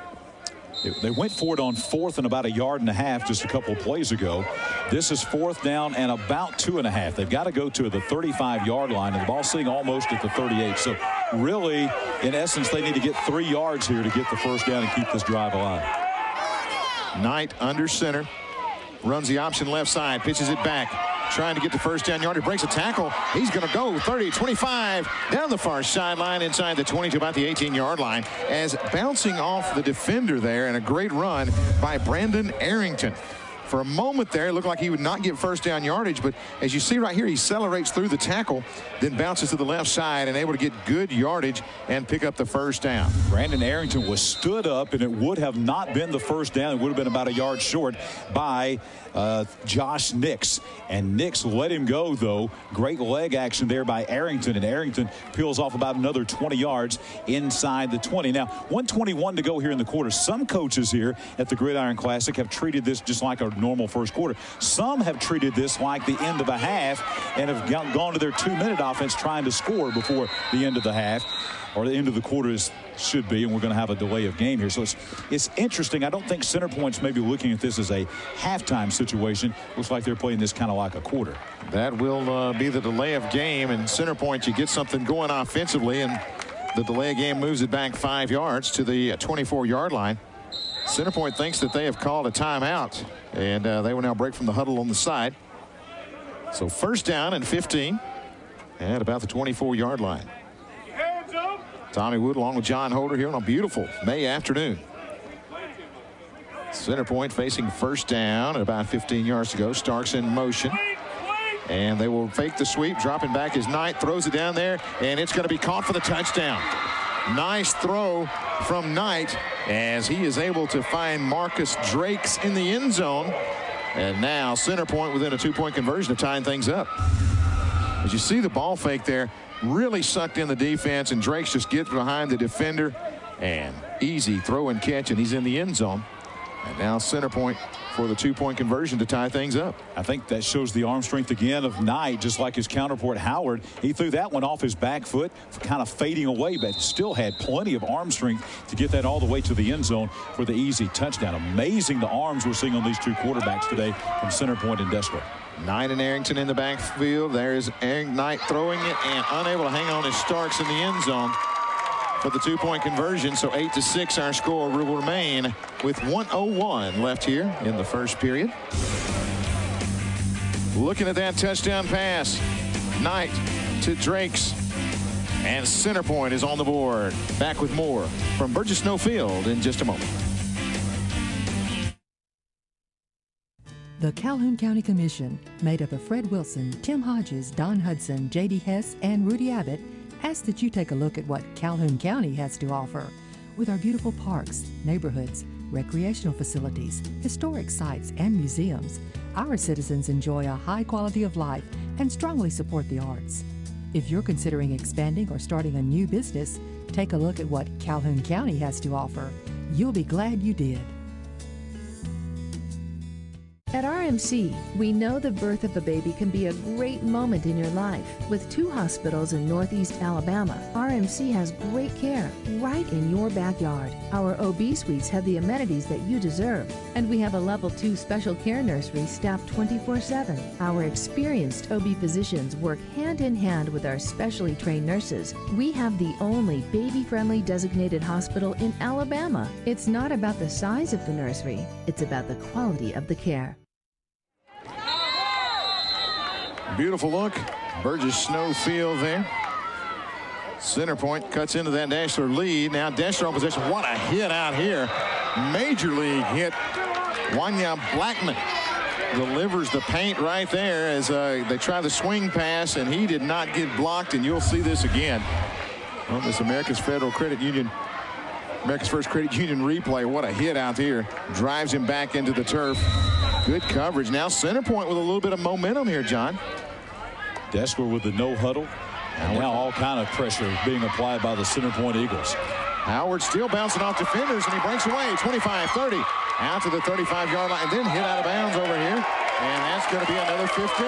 They went for it on fourth and about a yard and a half just a couple of plays ago. This is fourth down and about 2.5. They've got to go to the 35-yard line, and the ball's sitting almost at the 38. So really, in essence, they need to get 3 yards here to get the first down and keep this drive alive. Knight under center, runs the option left side, pitches it back, trying to get the first down yard. He breaks a tackle. He's going to go 30, 25, down the far sideline inside the 20 to about the 18-yard line, as bouncing off the defender there, and a great run by Brandon Arrington. For a moment there, it looked like he would not get first down yardage, but as you see right here, he accelerates through the tackle, then bounces to the left side and able to get good yardage and pick up the first down. Brandon Arrington was stood up, and it would have not been the first down. It would have been about a yard short by Josh Nix. And Nix let him go, though. Great leg action there by Arrington, and Arrington peels off about another 20 yards inside the 20. Now, 1:21 to go here in the quarter. Some coaches here at the Gridiron Classic have treated this just like a normal first quarter. Some have treated this like the end of a half and have gone to their 2-minute offense trying to score before the end of the half, or the end of the quarter should be, and we're going to have a delay of game here. So it's interesting. I don't think Centerpoint's maybe looking at this as a halftime situation. Looks like they're playing this kind of like a quarter. That will be the delay of game, and Centerpoint, you get something going offensively, and The delay game moves it back 5 yards to the 24-yard line. Centerpoint thinks that they have called a timeout, and they will now break from the huddle on the side. So first down and 15 at about the 24-yard line. Tommy Wood along with John Holder here on a beautiful May afternoon. Centerpoint facing first down at about 15 yards to go. Starks in motion. And they will fake the sweep. Dropping back is Knight. Throws it down there. And it's going to be caught for the touchdown. Nice throw from Knight as he is able to find Marcus Drakes in the end zone. And now Centerpoint within a 2-point conversion of tying things up. As you see the ball fake there, really sucked in the defense, and Drakes just gets behind the defender. And easy throw and catch, and he's in the end zone. And now Centerpoint for the 2-point conversion to tie things up. I think that shows the arm strength again of Knight, just like his counterpart Howard. He threw that one off his back foot, kind of fading away, but still had plenty of arm strength to get that all the way to the end zone for the easy touchdown. Amazing the arms we're seeing on these two quarterbacks today from Centerpoint and Deshler. Knight and Arrington in the backfield. There's Knight throwing it and unable to hang on to Starks in the end zone for the 2-point conversion. So 8-6 our score will remain with 1:01 left here in the first period. Looking at that touchdown pass. Knight to Drakes. And Centerpoint is on the board. Back with more from Burgess Snow Field in just a moment. The Calhoun County Commission, made up of Fred Wilson, Tim Hodges, Don Hudson, J.D. Hess, and Rudy Abbott, asks that you take a look at what Calhoun County has to offer. With our beautiful parks, neighborhoods, recreational facilities, historic sites, and museums, our citizens enjoy a high quality of life and strongly support the arts. If you're considering expanding or starting a new business, take a look at what Calhoun County has to offer. You'll be glad you did. At RMC, we know the birth of a baby can be a great moment in your life. With 2 hospitals in Northeast Alabama, RMC has great care right in your backyard. Our OB suites have the amenities that you deserve, and we have a level 2 special care nursery staffed 24/7. Our experienced OB physicians work hand in hand with our specially trained nurses. We have the only baby-friendly designated hospital in Alabama. It's not about the size of the nursery, it's about the quality of the care. Beautiful look. Burgess Snow Field there. Centerpoint cuts into that Deshler lead. Now Deshler on possession. What a hit out here. Major league hit. Wanya Blackman delivers the paint right there as they try the swing pass, and he did not get blocked, and you'll see this again on this America's First Credit Union replay. What a hit out here. Drives him back into the turf. Good coverage. Now Centerpoint with a little bit of momentum here, John. Deshler with the no huddle. And now all kind of pressure being applied by the Centerpoint Eagles. Howard still bouncing off defenders, and he breaks away. 25-30 out to the 35-yard line, and then hit out of bounds over here. And that's going to be another 15.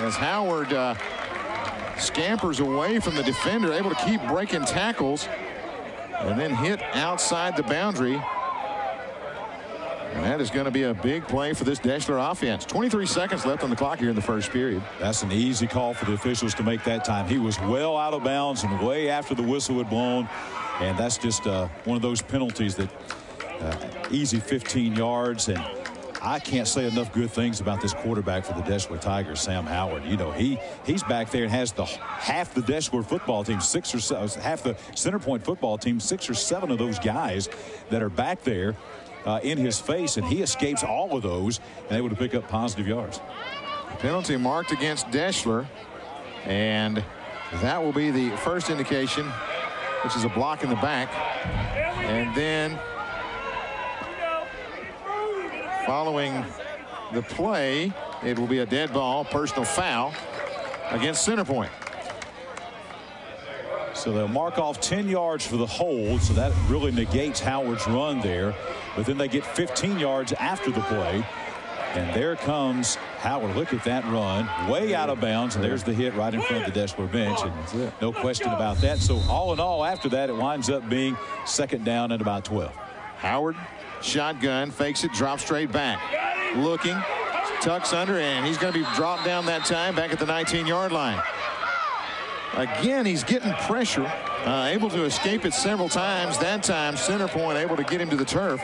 As Howard scampers away from the defender, able to keep breaking tackles, and then hit outside the boundary. And that is going to be a big play for this Deshler offense. 23 seconds left on the clock here in the first period. That's an easy call for the officials to make that time. He was well out of bounds and way after the whistle had blown. And that's just one of those penalties that easy 15 yards. And I can't say enough good things about this quarterback for the Deshler Tigers, Sam Howard. You know, he's back there and has half the Deshler football team, half the Centerpoint football team, 6 or 7 of those guys that are back there in his face, and he escapes all of those and able to pick up positive yards. Penalty marked against Deshler, and that will be the first indication, which is a block in the back. And then following the play, it will be a dead ball, personal foul against Centerpoint. So they'll mark off 10 yards for the hold, so that really negates Howard's run there. But then they get 15 yards after the play. And there comes Howard. Look at that run. Way out of bounds. And there's the hit right in front of the Deshler bench. And no question about that. So all in all, after that, it winds up being second down at about 12. Howard, shotgun, fakes it, drops straight back. Looking, tucks under, and he's going to be dropped down that time back at the 19-yard line. Again, he's getting pressure, able to escape it several times. That time, Centerpoint able to get him to the turf.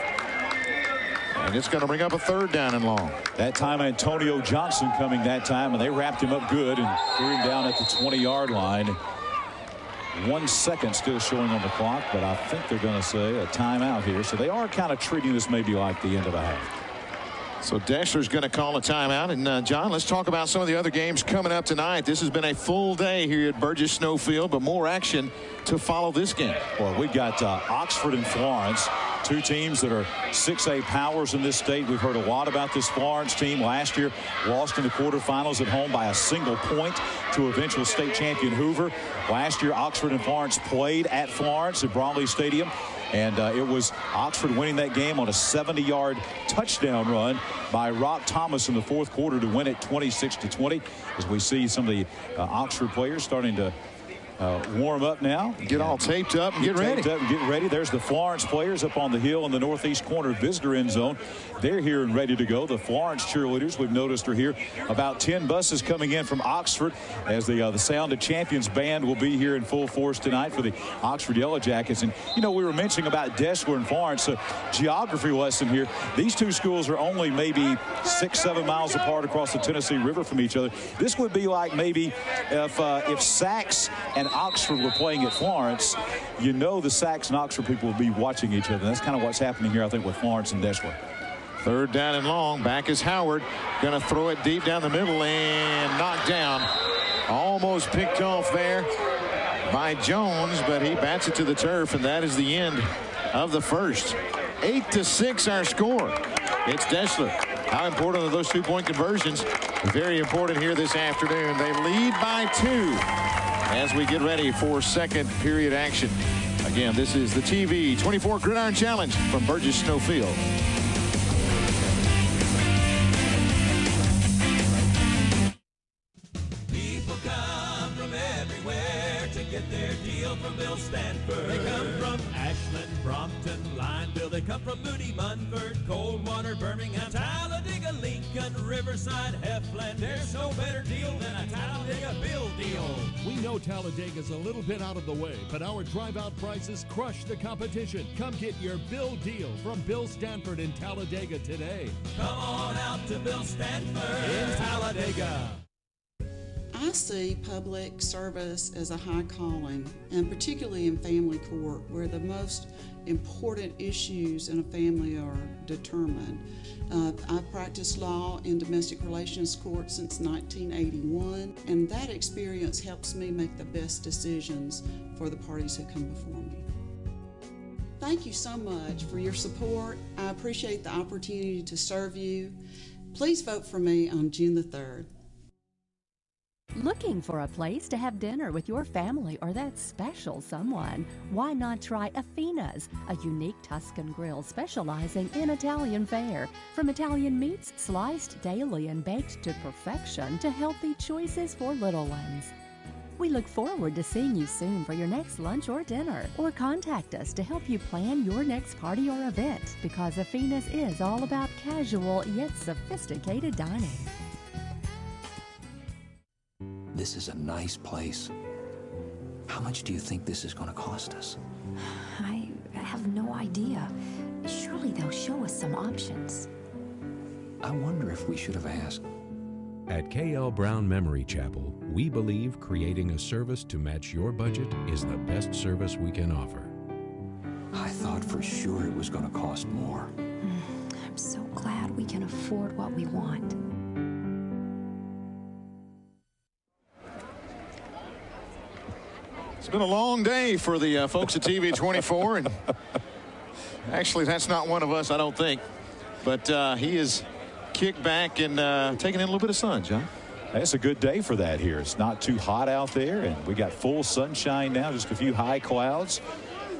And it's going to bring up a 3rd down and long. That time, Antonio Johnson coming that time, and they wrapped him up good and threw him down at the 20-yard line. 1 second still showing on the clock, but I think they're going to say a timeout here. So they are kind of treating this maybe like the end of a half. So Deshler's going to call a timeout. And John, let's talk about some of the other games coming up tonight. This has been a full day here at Burgess Snowfield, but more action to follow this game. Well, we got Oxford and Florence, 2 teams that are 6A powers in this state. We've heard a lot about this Florence team. Last year lost in the quarterfinals at home by a single point to eventual state champion Hoover. Last year Oxford and Florence played at Florence at Bromley Stadium. And it was Oxford winning that game on a 70-yard touchdown run by Rock Thomas in the 4th quarter to win it 26-20. As we see some of the Oxford players starting to warm up now. Get all taped up and get ready. Get ready. There's the Florence players up on the hill in the northeast corner visitor end zone. They're here and ready to go. The Florence cheerleaders, we've noticed, are here. About 10 buses coming in from Oxford as the Sound of Champions band will be here in full force tonight for the Oxford Yellow Jackets. And, you know, we were mentioning about Deshler and Florence. So geography lesson here. These 2 schools are only maybe 6-7 miles apart across the Tennessee River from each other. This would be like maybe if Saxe and Oxford were playing at Florence, you know the Saxe and Oxford people will be watching each other. That's kind of what's happening here, I think, with Florence and Deshler. 3rd down and long. Back is Howard. Going to throw it deep down the middle and knocked down. Almost picked off there by Jones, but he bats it to the turf, and that is the end of the 1st. 8-6 our score. It's Deshler. How important are those 2-point conversions? Very important here this afternoon. They lead by 2 as we get ready for 2nd period action. Again, this is the TV 24 Gridiron Challenge from Burgess Snowfield. People come from everywhere to get their deal from Bill Stanford. They come from Ashland, Brompton, Lineville. They come from Moody, Munford, Coldwater, Birmingham, Talladega, Lincoln, Riverside, Heflin. There's no better deal than a Talladega Bill deal. We know Talladaga's a little bit out of the way, but our drive-out prices crush the competition. Come get your Bill deal from Bill Stanford in Talladega today. Come on out to Bill Stanford in Talladega. I see public service as a high calling, and particularly in family court, where the most important issues in a family are determined. I've practiced law in domestic relations court since 1981, and that experience helps me make the best decisions for the parties who come before me. Thank you so much for your support. I appreciate the opportunity to serve you. Please vote for me on June the 3rd. Looking for a place to have dinner with your family or that special someone? Why not try Affina's, a unique Tuscan grill specializing in Italian fare. From Italian meats sliced daily and baked to perfection to healthy choices for little ones. We look forward to seeing you soon for your next lunch or dinner. Or contact us to help you plan your next party or event, because Affina's is all about casual yet sophisticated dining. This is a nice place. How much do you think this is going to cost us? I have no idea. Surely they'll show us some options. I wonder if we should have asked. At K.L. Brown Memory Chapel, we believe creating a service to match your budget is the best service we can offer. I thought for sure it was going to cost more. I'm so glad we can afford what we want. It's been a long day for the folks at TV 24, and actually that's not one of us, I don't think, but he is kicked back and taking in a little bit of sun, John. That's a good day for that here. It's not too hot out there, and we got full sunshine now, just a few high clouds,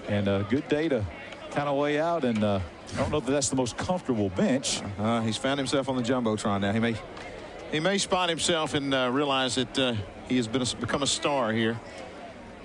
and a good day to kind of lay out. And I don't know if that's the most comfortable bench. He's found himself on the Jumbotron now. He may spot himself and realize that he has become a star here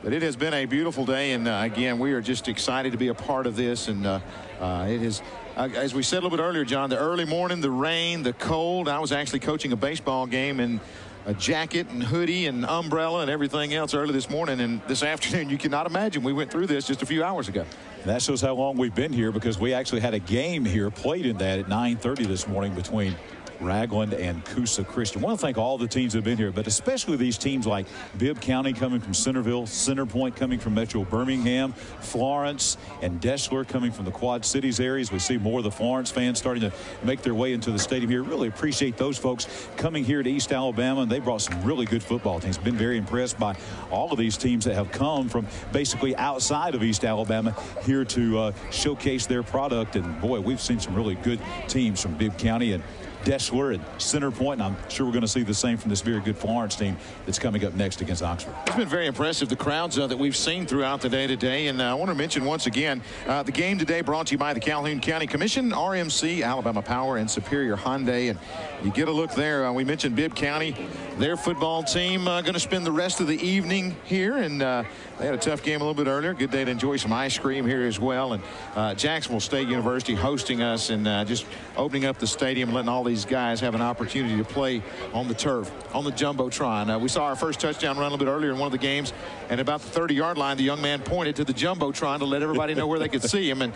But it has been a beautiful day, and again, we are just excited to be a part of this. And it is, as we said a little bit earlier, John, the early morning, the rain, the cold. I was actually coaching a baseball game in a jacket and hoodie and umbrella and everything else early this morning, and this afternoon, you cannot imagine we went through this just a few hours ago. And that shows how long we've been here, because we actually had a game here, played in that at 9:30 this morning between Ragland and Coosa Christian. I want to thank all the teams that have been here, but especially these teams like Bibb County coming from Centerville, Centerpoint coming from Metro Birmingham, Florence and Deshler coming from the Quad Cities areas. We see more of the Florence fans starting to make their way into the stadium here. Really appreciate those folks coming here to East Alabama, and they brought some really good football teams. Been very impressed by all of these teams that have come from basically outside of East Alabama here to showcase their product. And boy, we've seen some really good teams from Bibb County and Deshler and Centerpoint, and I'm sure we're going to see the same from this very good Florence team that's coming up next against Oxford. It's been very impressive, the crowds that we've seen throughout the day today. And I want to mention once again, the game today brought to you by the Calhoun County Commission, RMC, Alabama Power, and Superior Hyundai. And you get a look there. We mentioned Bibb County, their football team going to spend the rest of the evening here, and they had a tough game a little bit earlier. Good day to enjoy some ice cream here as well. And Jacksonville State University hosting us and just opening up the stadium, letting all these guys have an opportunity to play on the turf, on the Jumbotron. We saw our first touchdown run a little bit earlier in one of the games, and about the 30-yard line, the young man pointed to the Jumbotron to let everybody know where they could see him. And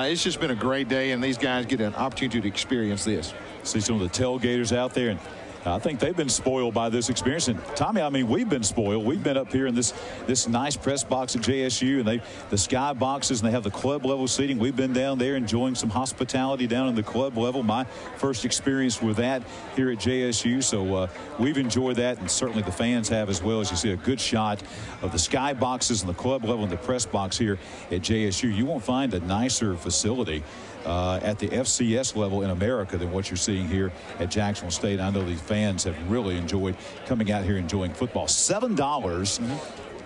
it's just been a great day, and these guys get an opportunity to experience this. See some of the tailgaters out there, and I think they've been spoiled by this experience. And Tommy, I mean, we've been spoiled. We've been up here in this nice press box at JSU, and the sky boxes, and they have the club level seating. We've been down there enjoying some hospitality down in the club level. My first experience with that here at JSU. So we've enjoyed that, and certainly the fans have as well. As you see a good shot of the sky boxes and the club level and the press box here at JSU. You won't find a nicer facility at the FCS level in America than what you're seeing here at Jacksonville State. I know these fans have really enjoyed coming out here enjoying football. $7.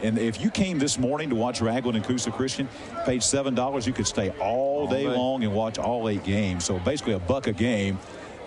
And if you came this morning to watch Ragland and Coosa Christian, paid $7, you could stay all day long and watch all 8 games. So basically $1 a game,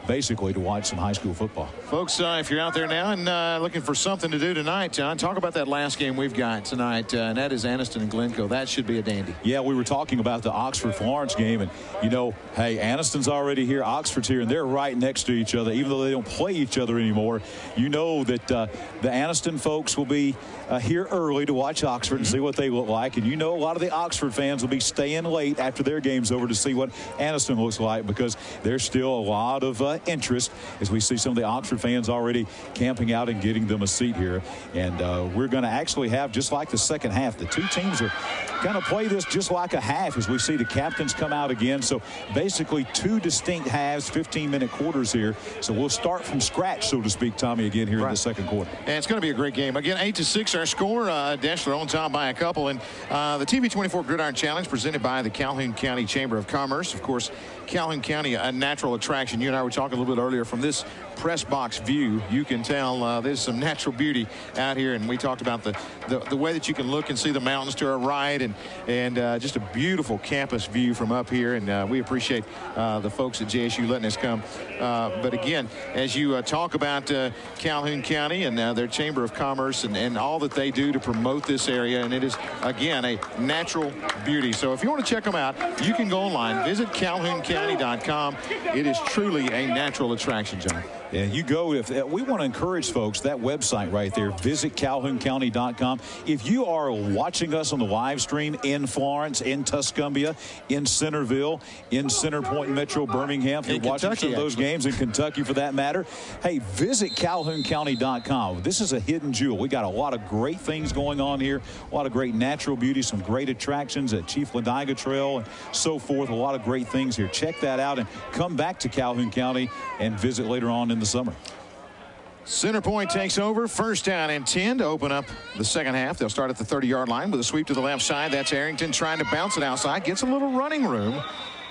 basically, to watch some high school football. Folks, if you're out there now and looking for something to do tonight, John, talk about that last game we've got tonight, and that is Anniston and Glencoe. That should be a dandy. Yeah, we were talking about the Oxford-Florence game, and, you know, hey, Anniston's already here, Oxford's here, and they're right next to each other, even though they don't play each other anymore. You know that the Anniston folks will be here early to watch Oxford and see what they look like, and you know a lot of the Oxford fans will be staying late after their game's over to see what Anniston looks like, because there's still a lot of interest as we see some of the Oxford fans already camping out and getting them a seat here. And we're going to actually have, just like the second half, the two teams are going to play this just like a half as we see the captains come out again. So basically 2 distinct halves, 15-minute quarters here. So we'll start from scratch, so to speak, Tommy, again here in the second quarter. And it's going to be a great game. Again, 8-6 our score. Deshler on top by a couple. And the TV24 Gridiron Challenge presented by the Calhoun County Chamber of Commerce. Of course, Calhoun County, a natural attraction. You and I were talking a little bit earlier from this press box view. You can tell there's some natural beauty out here, and we talked about the way that you can look and see the mountains to our right, and just a beautiful campus view from up here. And we appreciate the folks at JSU letting us come. But again, as you talk about Calhoun County and their Chamber of Commerce and all that they do to promote this area, and it is again a natural beauty. So if you want to check them out, you can go online, visit CalhounCounty.com. It is truly a natural attraction, John. Yeah, you go. If we want to encourage folks, that website right there, visit CalhounCounty.com. If you are watching us on the live stream in Florence, in Tuscumbia, in Centerville, in Centerpoint, Metro Birmingham, if you're watching some of those games in Kentucky for that matter, hey, visit CalhounCounty.com. This is a hidden jewel. We got a lot of great things going on here, a lot of great natural beauty, some great attractions at Chief Ladiga Trail and so forth. A lot of great things here. Check that out and come back to Calhoun County and visit later on in the summer. Centerpoint takes over, 1st down and 10 to open up the second half. They'll start at the 30-yard line with a sweep to the left side. That's Arrington trying to bounce it outside. Gets a little running room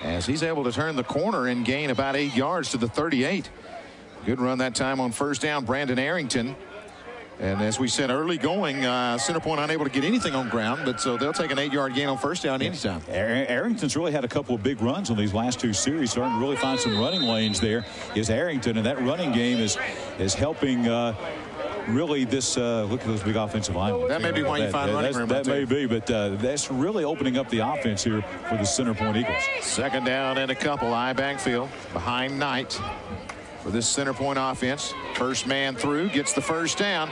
as he's able to turn the corner and gain about 8 yards to the 38. Good run that time on 1st down, Brandon Arrington. And as we said, early going, Centerpoint unable to get anything on ground, but so they'll take an 8-yard gain on 1st down anytime. Arrington's really had a couple of big runs on these last 2 series, starting to really find some running lanes there is Arrington, and that running game is helping really this, look at those big offensive linemen. That may be why you find running room. That may be, but that's really opening up the offense here for the Centerpoint Eagles. Second down and a couple. I backfield behind Knight for this Centerpoint offense. First man through, gets the first down.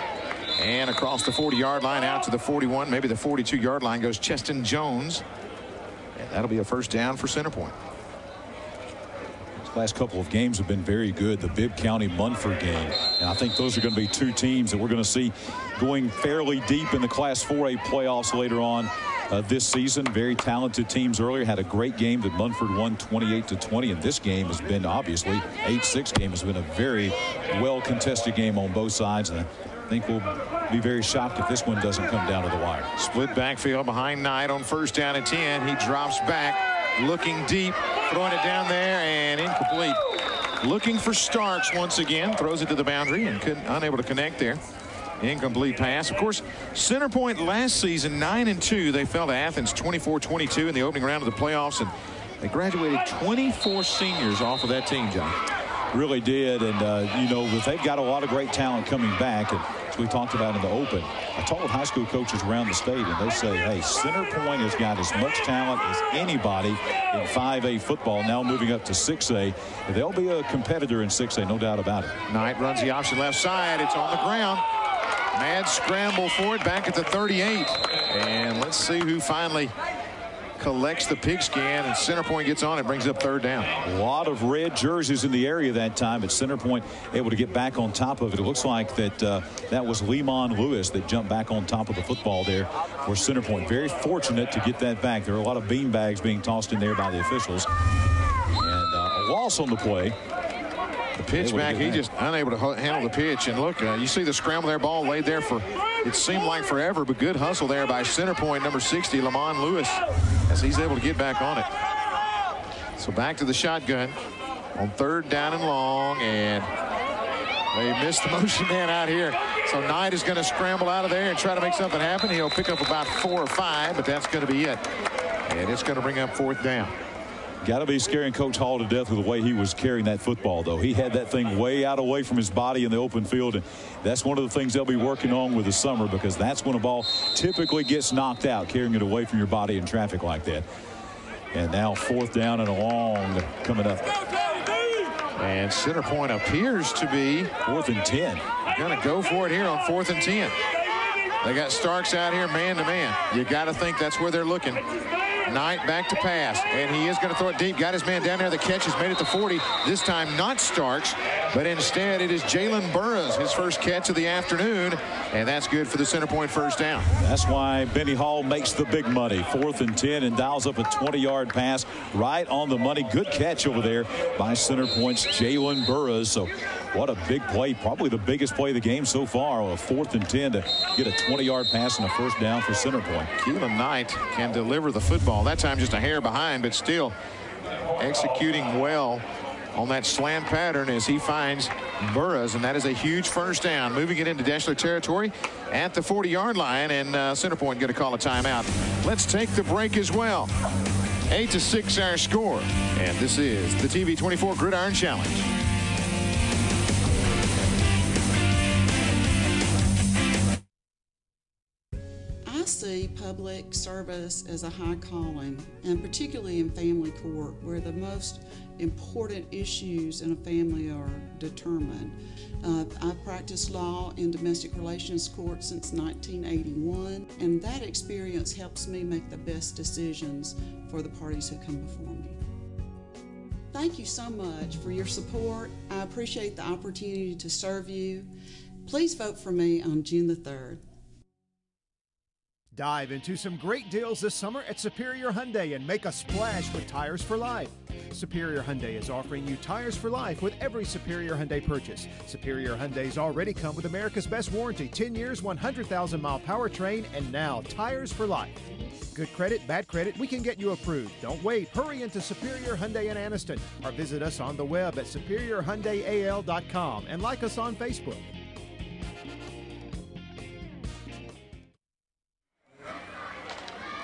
And across the 40-yard line out to the 41, maybe the 42-yard line goes Cheston Jones. And that'll be a first down for Centerpoint. These last couple of games have been very good. The Bibb County-Munford game. And I think those are going to be two teams that we're going to see going fairly deep in the Class 4A playoffs later on this season. Very talented teams earlier. Had a great game that Munford won 28-20. And this game has been, obviously, 8-6 game has been a very well-contested game on both sides. And I think we'll be very shocked if this one doesn't come down to the wire. Split backfield behind Knight on first down and 10. He drops back, looking deep, throwing it down there, and incomplete. Looking for Starks once again. Throws it to the boundary and unable to connect there. Incomplete pass. Of course, Centerpoint last season 9-2. They fell to Athens 24-22 in the opening round of the playoffs, and they graduated 24 seniors off of that team, John. Really did. And you know, they've got a lot of great talent coming back, and as we talked about in the open, I told high school coaches around the state, and they say, hey, Centerpoint has got as much talent as anybody in 5A football, now moving up to 6A. They'll be a competitor in 6A, no doubt about it. Knight runs the option left side. It's on the ground. Mad scramble for it back at the 38. And let's see who finally collects the pigskin, and Centerpoint gets on it, brings up third down. A lot of red jerseys in the area that time, but Centerpoint able to get back on top of it. It looks like that was Lemon Lewis that jumped back on top of the football there for Centerpoint. Very fortunate to get that back. There are a lot of bean bags being tossed in there by the officials. And a loss on the play. The pitch back, he just unable to handle the pitch. And look, you see the scramble there, ball laid there for, it seemed like forever, but good hustle there by Centerpoint, number 60, Lamont Lewis, as he's able to get back on it. So back to the shotgun on third down and long, and they missed the motion man out here. So Knight is going to scramble out of there and try to make something happen. He'll pick up about 4 or 5, but that's going to be it. And it's going to bring up fourth down. Got to be scaring Coach Hall to death with the way he was carrying that football, though. He had that thing way out away from his body in the open field, and that's one of the things they'll be working on with the summer, because that's when a ball typically gets knocked out, carrying it away from your body in traffic like that. And now fourth down and a long coming up. And Centerpoint appears to be 4th and 10. Going to go for it here on 4th and 10. They got Starks out here man to man. You got to think that's where they're looking. Knight back to pass, and he is going to throw it deep. Got his man down there. The catch is made at the 40. This time not Starks, but instead it is Jalen Burroughs, his first catch of the afternoon, and that's good for the Centerpoint first down. That's why Benny Hall makes the big money. 4th and 10, and dials up a 20-yard pass right on the money. Good catch over there by Centerpoint's Jalen Burroughs. So what a big play, probably the biggest play of the game so far. A 4th and 10 to get a 20-yard pass and a first down for Centerpoint. Keelan Knight can deliver the football. That time just a hair behind, but still executing well on that slant pattern as he finds Burroughs, and that is a huge first down. Moving it into Deshler territory at the 40-yard line, and Centerpoint going to call a timeout. Let's take the break as well. 8-6 our score, and this is the TV24 Gridiron Challenge. I see public service as a high calling, and particularly in family court, where the most important issues in a family are determined. I've practiced law in domestic relations court since 1981, and that experience helps me make the best decisions for the parties who come before me. Thank you so much for your support. I appreciate the opportunity to serve you. Please vote for me on June the 3rd. Dive into some great deals this summer at Superior Hyundai and make a splash with Tires for Life. Superior Hyundai is offering you Tires for Life with every Superior Hyundai purchase. Superior Hyundai's already come with America's best warranty, 10 years, 100,000-mile powertrain, and now Tires for Life. Good credit, bad credit, we can get you approved. Don't wait. Hurry into Superior Hyundai in Anniston or visit us on the web at superiorhyundaial.com and like us on Facebook.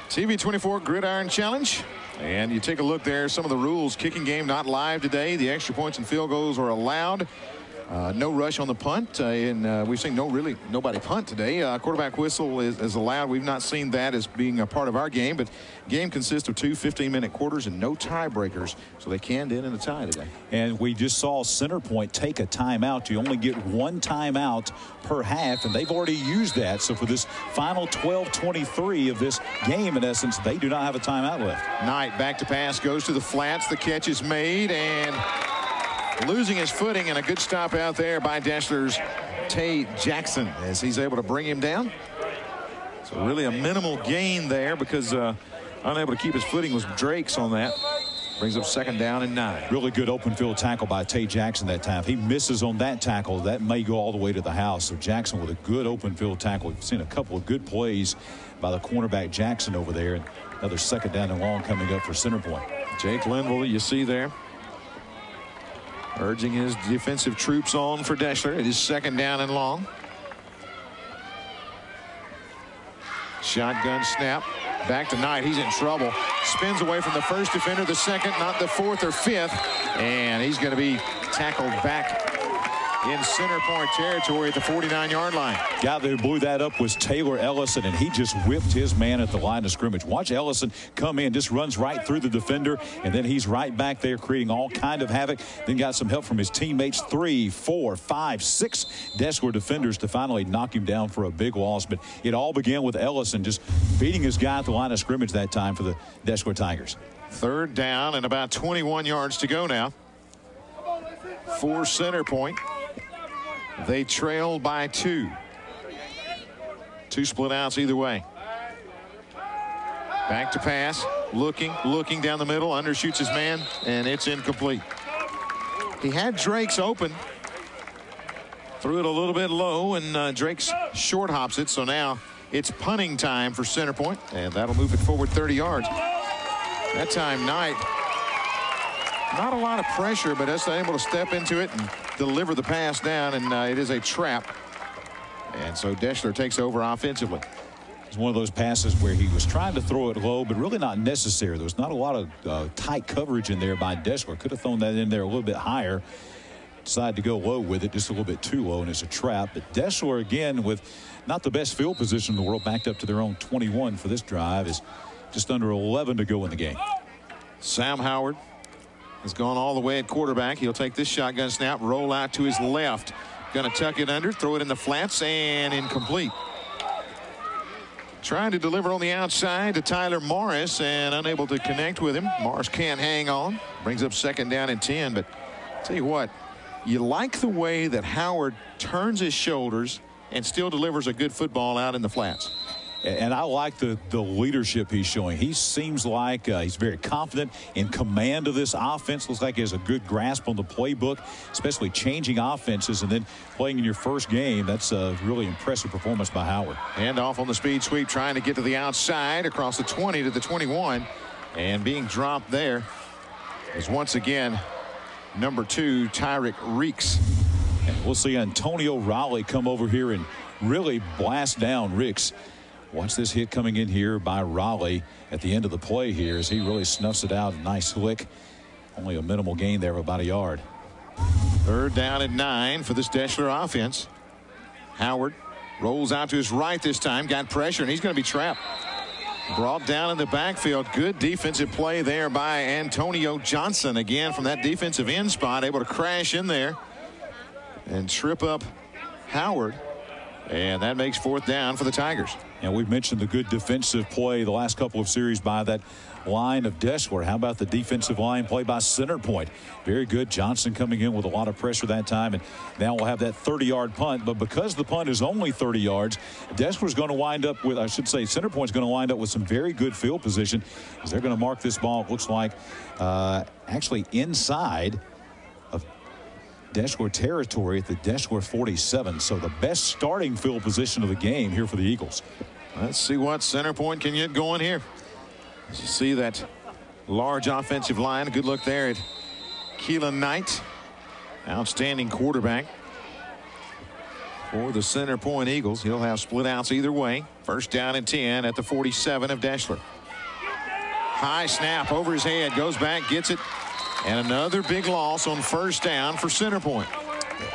TV24 Gridiron Challenge. And you take a look there, some of the rules. Kicking game not live today. The extra points and field goals are allowed. No rush on the punt, and we've seen nobody punt today. Quarterback whistle is allowed. We've not seen that as being a part of our game, but game consists of 2 15-minute quarters and no tiebreakers, so they can end in a tie today. And we just saw Centerpoint take a timeout. You only get 1 timeout per half, and they've already used that. So for this final 12:23 of this game, in essence, they do not have a timeout left. Knight back to pass, goes to the flats. The catch is made, and losing his footing, and a good stop out there by Deshler's Tay Jackson as he's able to bring him down. So really a minimal gain there because unable to keep his footing was Drake's on that. Brings up 2nd down and 9. Really good open field tackle by Tay Jackson that time. If he misses on that tackle, that may go all the way to the house. So Jackson with a good open field tackle. We've seen a couple of good plays by the cornerback Jackson over there. And another 2nd down and long coming up for Centerpoint. Jake Linville, you see there, urging his defensive troops on for Deshler. It is 2nd down and long. Shotgun snap. Back to Knight. He's in trouble. Spins away from the first defender, the second, not the 4th or 5th. And he's going to be tackled back in Centerpoint territory at the 49-yard line. Guy who blew that up was Taylor Ellison, and he just whipped his man at the line of scrimmage. Watch Ellison come in, just runs right through the defender, and then he's right back there creating all kind of havoc. Then got some help from his teammates, 3, 4, 5, 6 Deshler defenders to finally knock him down for a big loss. But it all began with Ellison just beating his guy at the line of scrimmage that time for the Deshler Tigers. 3rd down and about 21 yards to go now for Centerpoint. They trail by 2. 2 split outs either way. Back to pass. Looking down the middle. Undershoots his man, and it's incomplete. He had Drake's open. Threw it a little bit low, and Drake's short hops it. So now it's punting time for Centerpoint, and that'll move it forward 30 yards. That time, Knight, not a lot of pressure, but just able to step into it and deliver the pass down, and it is a trap. And so Deshler takes over offensively. It's one of those passes where he was trying to throw it low, but really not necessary. There was not a lot of tight coverage in there by Deshler. Could have thrown that in there a little bit higher. Decided to go low with it, just a little bit too low, and it's a trap. But Deshler, again, with not the best field position in the world, backed up to their own 21 for this drive, is just under 11 to go in the game. Sam Howard has gone all the way at quarterback. He'll take this shotgun snap, roll out to his left. Going to tuck it under, throw it in the flats, and incomplete. Trying to deliver on the outside to Tyler Morris, and unable to connect with him. Morris can't hang on. Brings up 2nd down and 10. But I'll tell you what, you like the way that Howard turns his shoulders and still delivers a good football out in the flats. And I like the leadership he's showing. He seems like he's very confident, in command of this offense. Looks like he has a good grasp on the playbook, especially changing offenses and then playing in your first game. That's a really impressive performance by Howard. And off on the speed sweep, trying to get to the outside across the 20 to the 21. And being dropped there is once again number 2, Tyrick Reeks. And we'll see Antonio Raleigh come over here and really blast down Reeks. Watch this hit coming in here by Raleigh at the end of the play here as he really snuffs it out. A nice lick. Only a minimal gain there of about a yard. 3rd down and 9 for this Deshler offense. Howard rolls out to his right this time. Got pressure, and he's going to be trapped. Brought down in the backfield. Good defensive play there by Antonio Johnson. Again from that defensive end spot. Able to crash in there and trip up Howard. And that makes 4th down for the Tigers. And we've mentioned the good defensive play the last couple of series by that line of Deshler. How about the defensive line play by Centerpoint? Very good. Johnson coming in with a lot of pressure that time. And now we'll have that 30-yard punt. But because the punt is only 30 yards, Deshler's going to wind up with, I should say, Centerpoint's going to wind up with some very good field position as they're going to mark this ball, it looks like, actually inside of Deshler territory at the Deshler 47. So the best starting field position of the game here for the Eagles. Let's see what Centerpoint can get going here. As you see that large offensive line. A good look there at Keelan Knight. Outstanding quarterback for the Centerpoint Eagles. He'll have split outs either way. 1st down and 10 at the 47 of Deshler. High snap over his head. Goes back, gets it. And another big loss on 1st down for Centerpoint.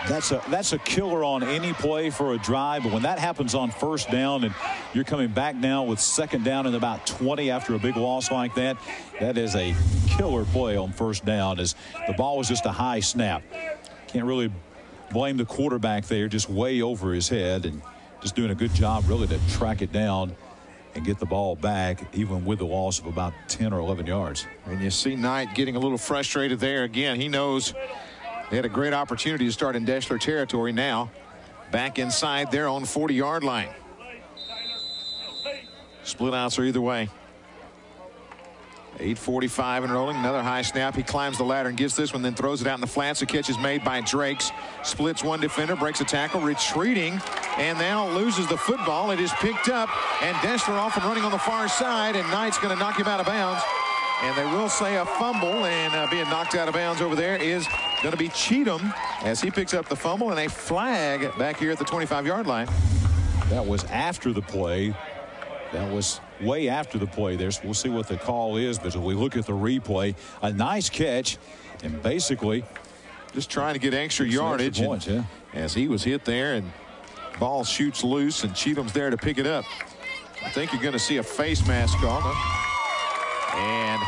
That's a killer on any play for a drive, but when that happens on first down and you're coming back now with second down and about 20 after a big loss like that, that is a killer play on first down, as the ball was just a high snap. Can't really blame the quarterback there, just way over his head and just doing a good job really to track it down and get the ball back, even with the loss of about 10 or 11 yards. And you see Knight getting a little frustrated there. Again, he knows they had a great opportunity to start in Deshler territory. Now back inside their own 40-yard line. Split outs are either way. 8:45 and rolling. Another high snap. He climbs the ladder and gets this one, then throws it out in the flats. The catch is made by Drakes. Splits one defender, breaks a tackle, retreating, and now loses the football. It is picked up, and Deshler off and running on the far side, and Knight's going to knock him out of bounds. And they will say a fumble, and being knocked out of bounds over there is going to be Cheatham as he picks up the fumble, and a flag back here at the 25-yard line. That was after the play. That was way after the play there, so we'll see what the call is. But if we look at the replay, a nice catch, and basically just trying to get extra yardage. Extra points, yeah. As he was hit there, and ball shoots loose, and Cheatham's there to pick it up. I think you're going to see a face mask call. And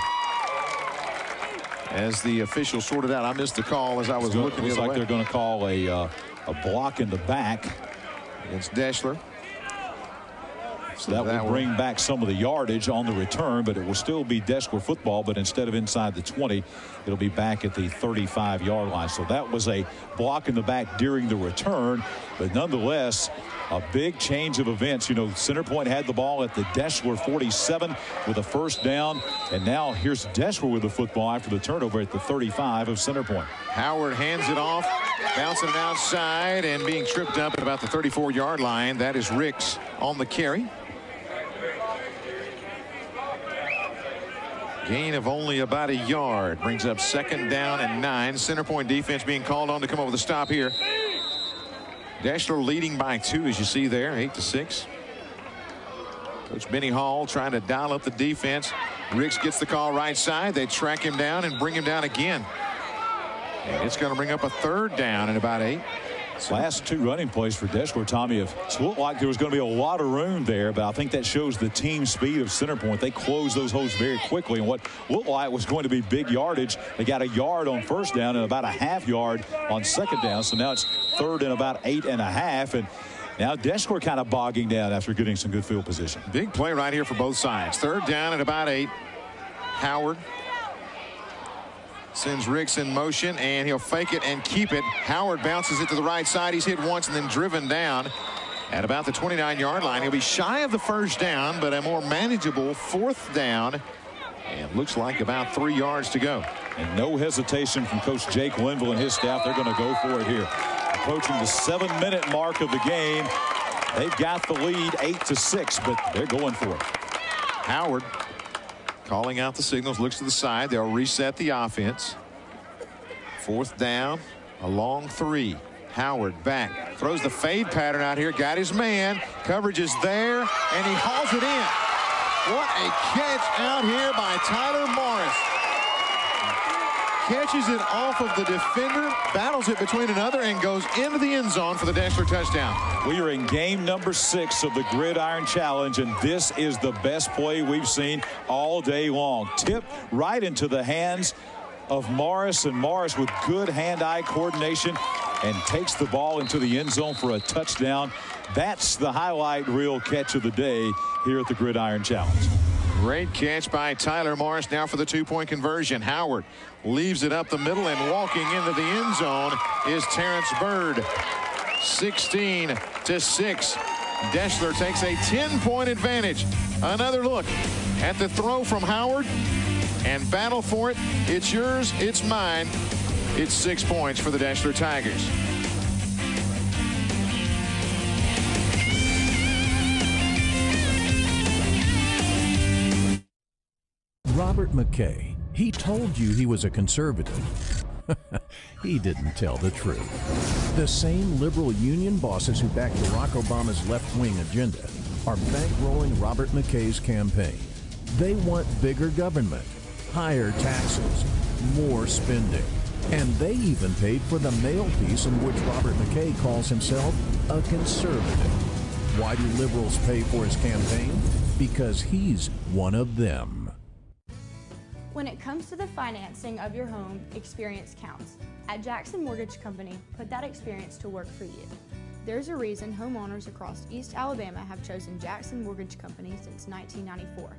as the official sorted out, I missed the call as I was looking. Looks like they're going to call a block in the back against Deshler. So that will bring back some of the yardage on the return, but it will still be Deshler football, but instead of inside the 20, it'll be back at the 35-yard line. So that was a block in the back during the return, but nonetheless, a big change of events. You know, Centerpoint had the ball at the Deshler 47 with a first down, and now here's Deshler with the football after the turnover at the 35 of Centerpoint. Howard hands it off, bouncing it outside, and being tripped up at about the 34-yard line. That is Ricks on the carry. Gain of only about a yard brings up second down and 9. Centerpoint defense being called on to come up with a stop here. Deshler leading by 2, as you see there, 8-6. Coach Benny Hall trying to dial up the defense. Ricks gets the call right side. They track him down and bring him down again. And it's going to bring up a third down and about 8. Last 2 running plays for Deshler, Tommy, it looked like there was going to be a lot of room there, but I think that shows the team speed of Centerpoint. They closed those holes very quickly, and what looked like was going to be big yardage. They got a yard on first down and about a half yard on second down, so now it's third and about 8.5, and now Deshler kind of bogging down after getting some good field position. Big play right here for both sides. Third down and about 8. Howard sends Ricks in motion, and he'll fake it and keep it. Howard bounces it to the right side. He's hit once and then driven down at about the 29-yard line. He'll be shy of the first down, but a more manageable fourth down. And looks like about 3 yards to go. And no hesitation from Coach Jake Linville and his staff. They're going to go for it here. Approaching the 7-minute mark of the game. They've got the lead 8-6, but they're going for it. Howard calling out the signals, looks to the side. They'll reset the offense. Fourth down, a long 3. Howard back, throws the fade pattern out here, got his man. Coverage is there, and he hauls it in. What a catch out here by Tyler Morris. Catches it off of the defender, battles it between another, and goes into the end zone for the Deshler touchdown. We are in game number 6 of the Gridiron Challenge, and this is the best play we've seen all day long. Tip right into the hands of Morris, and Morris with good hand-eye coordination and takes the ball into the end zone for a touchdown. That's the highlight reel catch of the day here at the Gridiron Challenge. Great catch by Tyler Morris. Now for the 2-point conversion. Howard leaves it up the middle, and walking into the end zone is Terrence Bird. 16-6. Deshler takes a 10-point advantage. Another look at the throw from Howard, and battle for it. It's yours, it's mine. It's 6 points for the Deshler Tigers. Robert McKay, he told you he was a conservative. He didn't tell the truth. The same liberal union bosses who backed Barack Obama's left-wing agenda are bankrolling Robert McKay's campaign. They want bigger government, higher taxes, more spending. And they even paid for the mail piece in which Robert McKay calls himself a conservative. Why do liberals pay for his campaign? Because he's one of them. When it comes to the financing of your home, experience counts. At Jackson Mortgage Company, put that experience to work for you. There's a reason homeowners across East Alabama have chosen Jackson Mortgage Company since 1994.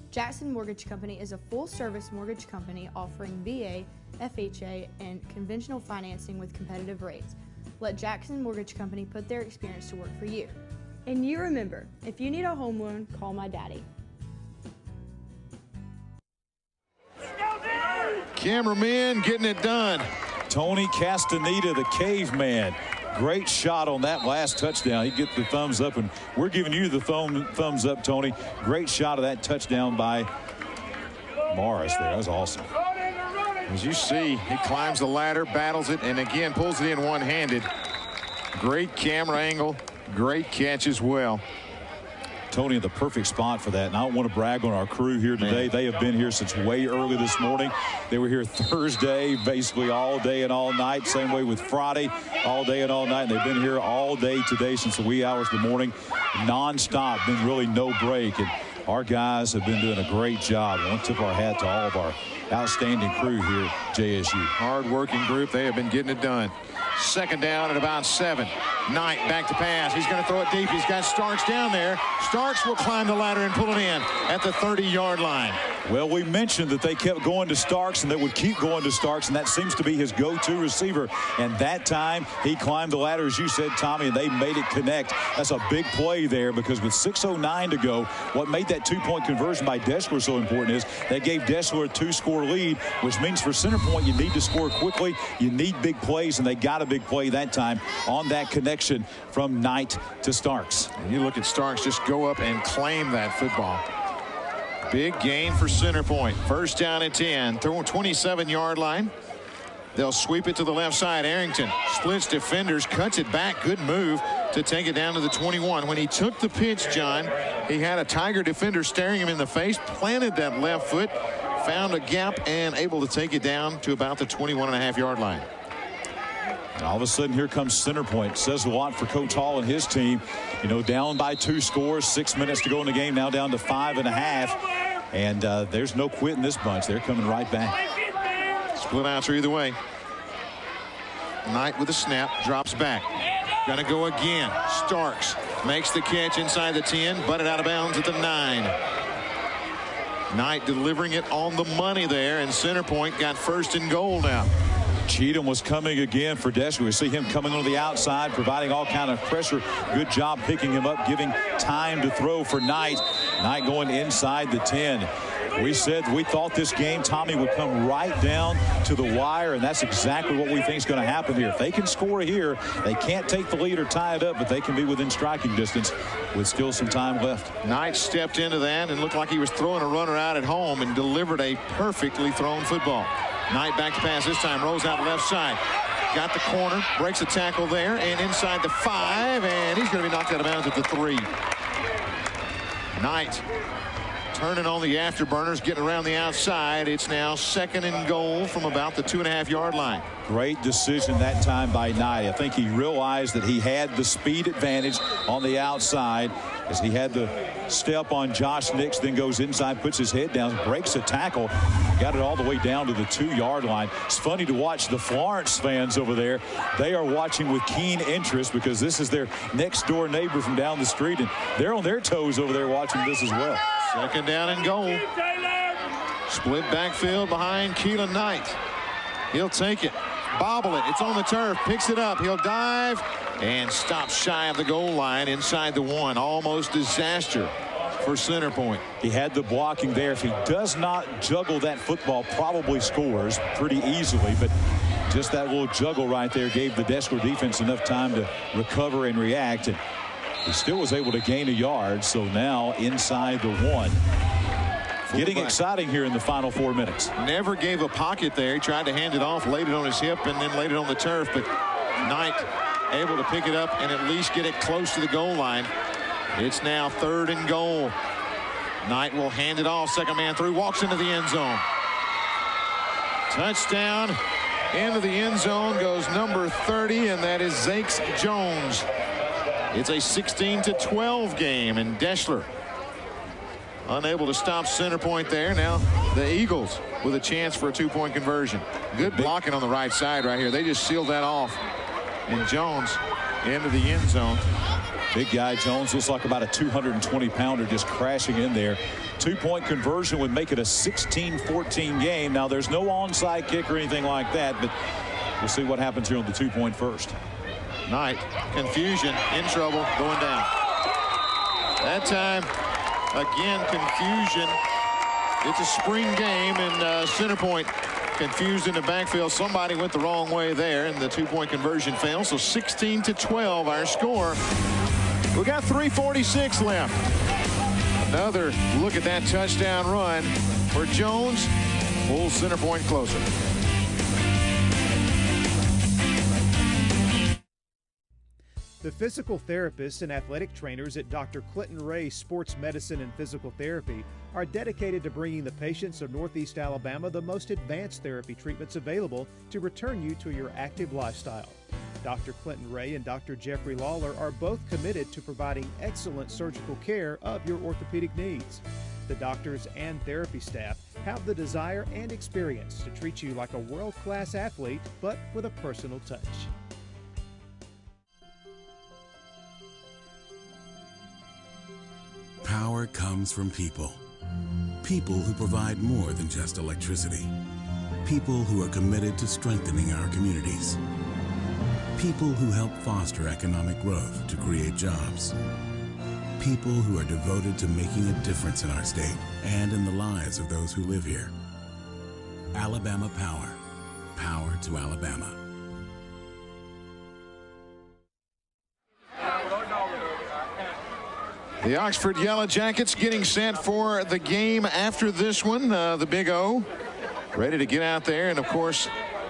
Jackson Mortgage Company is a full-service mortgage company offering VA, FHA, and conventional financing with competitive rates. Let Jackson Mortgage Company put their experience to work for you. And you remember, if you need a home loan, call my daddy. Cameraman getting it done. Tony Castaneda, the caveman. Great shot on that last touchdown. He gets the thumbs up, and we're giving you the thumbs up, Tony. Great shot of that touchdown by Morris there. That was awesome. As you see, he climbs the ladder, battles it, and again pulls it in one-handed. Great camera angle. Great catch as well. Tony in the perfect spot for that. And I don't want to brag on our crew here today. They have been here since way early this morning. They were here Thursday, basically all day and all night. Same way with Friday, all day and all night. And they've been here all day today since the wee hours of the morning, nonstop. Been really no break. And our guys have been doing a great job. I want to tip our hat to all of our outstanding crew here at JSU. Hard-working group. They have been getting it done. Second down at about 7. Knight back to pass. He's going to throw it deep. He's got Starks down there. Starks will climb the ladder and pull it in at the 30-yard line. Well, we mentioned that they kept going to Starks and they would keep going to Starks, and that seems to be his go-to receiver. And that time, he climbed the ladder, as you said, Tommy, and they made it connect. That's a big play there, because with 6:09 to go, what made that two-point conversion by Deshler so important is they gave Deshler a 2-score lead, which means for Centerpoint, you need to score quickly. You need big plays, and they got a big play that time on that connection from Knight to Starks. And you look at Starks just go up and claim that football. Big gain for Centerpoint. First down at 10. 27-yard line. They'll sweep it to the left side. Arrington splits defenders, cuts it back. Good move to take it down to the 21. When he took the pitch, John, he had a Tiger defender staring him in the face, planted that left foot, found a gap, and able to take it down to about the 21.5-yard line. And all of a sudden, here comes Centerpoint. Says a lot for Coach Hall and his team. You know, down by 2 scores, 6 minutes to go in the game, now down to 5.5. And there's no quit in this bunch. They're coming right back. Split outs are either way. Knight with a snap, drops back. Gonna go again. Starks makes the catch inside the 10, butted out of bounds at the 9. Knight delivering it on the money there, and Centerpoint got first and goal now. Cheatham was coming again for Deshler. We see him coming on the outside, providing all kind of pressure. Good job picking him up, giving time to throw for Knight. Knight going inside the 10. We said we thought this game, Tommy, would come right down to the wire, and that's exactly what we think is going to happen here. If they can score here, they can't take the lead or tie it up, but they can be within striking distance with still some time left. Knight stepped into that and looked like he was throwing a runner out at home and delivered a perfectly thrown football. Knight back to pass this time, rolls out left side. Got the corner, breaks a tackle there, and inside the 5, and he's going to be knocked out of bounds at the 3. Knight turning on the afterburners, getting around the outside. It's now second and goal from about the 2.5-yard line. Great decision that time by Knight. I think he realized that he had the speed advantage on the outside as he had the step on Josh Nix, then goes inside, puts his head down, breaks a tackle, got it all the way down to the 2-yard line. It's funny to watch the Florence fans over there. They are watching with keen interest because this is their next door neighbor from down the street, and they're on their toes over there watching this as well. Second down and goal. Split backfield behind Keelan Knight. He'll take it, bobble it. It's on the turf, picks it up. He'll dive and stops shy of the goal line inside the 1. Almost disaster for Centerpoint. He had the blocking there. If he does not juggle that football, probably scores pretty easily, but just that little juggle right there gave the Deshler defense enough time to recover and react, and he still was able to gain a yard. So now inside the 1. Getting exciting here in the final 4 minutes. Never gave a pocket there. He tried to hand it off, laid it on his hip, and then laid it on the turf, but Knight able to pick it up and at least get it close to the goal line. It's now 3rd and goal. Knight will hand it off. Second man through, walks into the end zone. Touchdown, Into the end zone goes number 30, and that is Zakes Jones. It's a 16-12 game, and Deshler unable to stop Centerpoint there. Now the Eagles with a chance for a 2-point conversion. Good blocking on the right side right here. They just sealed that off. And Jones into the end zone. Big guy Jones looks like about a 220-pounder just crashing in there. 2-point conversion would make it a 16-14 game. Now there's no onside kick or anything like that, but we'll see what happens here on the 2-point first. Knight, confusion, in trouble, going down. That time, again, confusion. It's a spring game, and Centerpoint confused in the backfield. Somebody went the wrong way there, and the 2-point conversion failed. So 16-12, our score. We got 3:46 left. Another look at that touchdown run for Jones. Pulls Centerpoint closer. The physical therapists and athletic trainers at Dr. Clinton Ray Sports Medicine and Physical Therapy are dedicated to bringing the patients of Northeast Alabama the most advanced therapy treatments available to return you to your active lifestyle. Dr. Clinton Ray and Dr. Jeffrey Lawler are both committed to providing excellent surgical care of your orthopedic needs. The doctors and therapy staff have the desire and experience to treat you like a world-class athlete, but with a personal touch. Power comes from people. People who provide more than just electricity. People who are committed to strengthening our communities. People who help foster economic growth to create jobs. People who are devoted to making a difference in our state and in the lives of those who live here. Alabama Power. Power to Alabama. The Oxford Yellow Jackets getting set for the game after this one. The Big O ready to get out there, and of course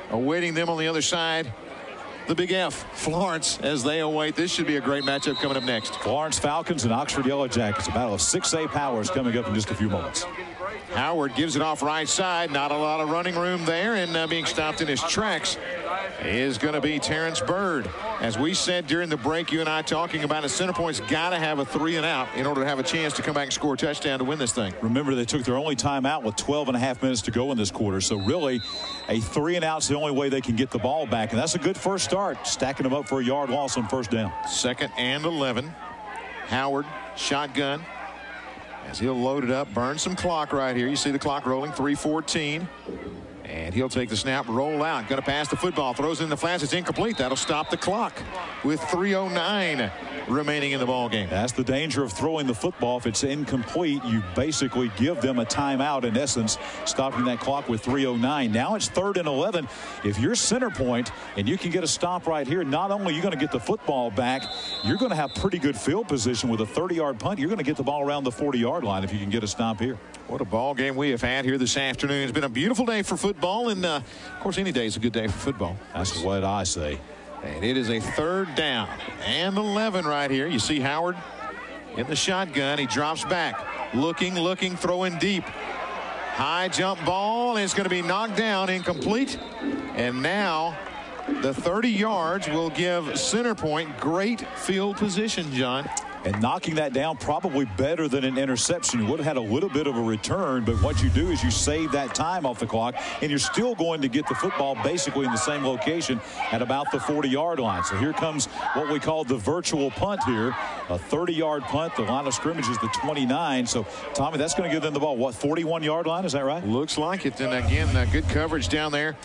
awaiting them on the other side, the Big F, Florence, as they await. This should be a great matchup coming up next. Florence Falcons and Oxford Yellow Jackets, a battle of 6A powers coming up in just a few moments. Howard gives it off right side. Not a lot of running room there, and being stopped in his tracks is going to be Terrence Bird. As we said during the break, you and I talking about it, Centerpoint's got to have a 3-and-out in order to have a chance to come back and score a touchdown to win this thing. Remember, they took their only timeout with 12.5 minutes to go in this quarter. So really, a 3-and-out's the only way they can get the ball back, and that's a good first start, stacking them up for a yard loss on first down. 2nd and 11. Howard, shotgun. As he'll load it up, burn some clock right here. You see the clock rolling, 3:14. And he'll take the snap, roll out, going to pass the football, throws in the flats, it's incomplete. That'll stop the clock with 3:09 remaining in the ball game. That's the danger of throwing the football. If it's incomplete, you basically give them a timeout, in essence, stopping that clock with 3:09. Now it's 3rd and 11. If you're Centerpoint and you can get a stop right here, not only are you going to get the football back, you're going to have pretty good field position with a 30-yard punt. You're going to get the ball around the 40-yard line if you can get a stop here. What a ball game we have had here this afternoon. It's been a beautiful day for football, and of course any day is a good day for football. That's what I say. And it is a 3rd down and 11 right here. You see Howard in the shotgun. He drops back, looking, throwing deep. High jump ball, and it's going to be knocked down, incomplete. And now the 30 yards will give Centerpoint great field position, John. And knocking that down probably better than an interception. You would have had a little bit of a return, but what you do is you save that time off the clock, and you're still going to get the football basically in the same location at about the 40-yard line. So here comes what we call the virtual punt here, a 30-yard punt. The line of scrimmage is the 29. So, Tommy, that's going to give them the ball, what, 41-yard line? Is that right? Looks like it. And again, good coverage down there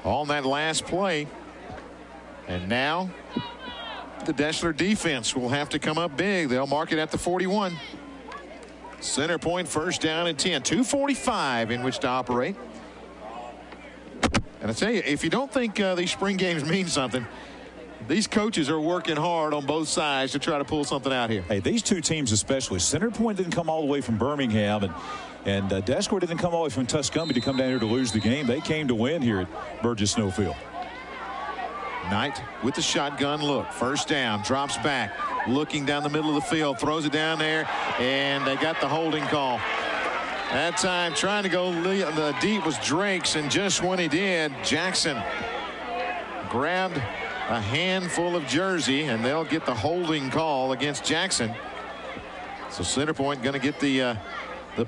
on that last play. And now the Deshler defense will have to come up big. They'll mark it at the 41. Centerpoint 1st down and 10. 2:45 in which to operate. And I tell you, if you don't think these spring games mean something, these coaches are working hard on both sides to try to pull something out here. Hey, these two teams especially. Centerpoint didn't come all the way from Birmingham, and Deshler didn't come all the way from Tuscumby to come down here to lose the game. They came to win here at Burgess Snowfield. Knight with the shotgun look. 1st down, drops back, looking down the middle of the field, throws it down there, and they got the holding call. That time trying to go deep was Drake's, and just when he did, Jackson grabbed a handful of jersey, and they'll get the holding call against Jackson. So Centerpoint going to get the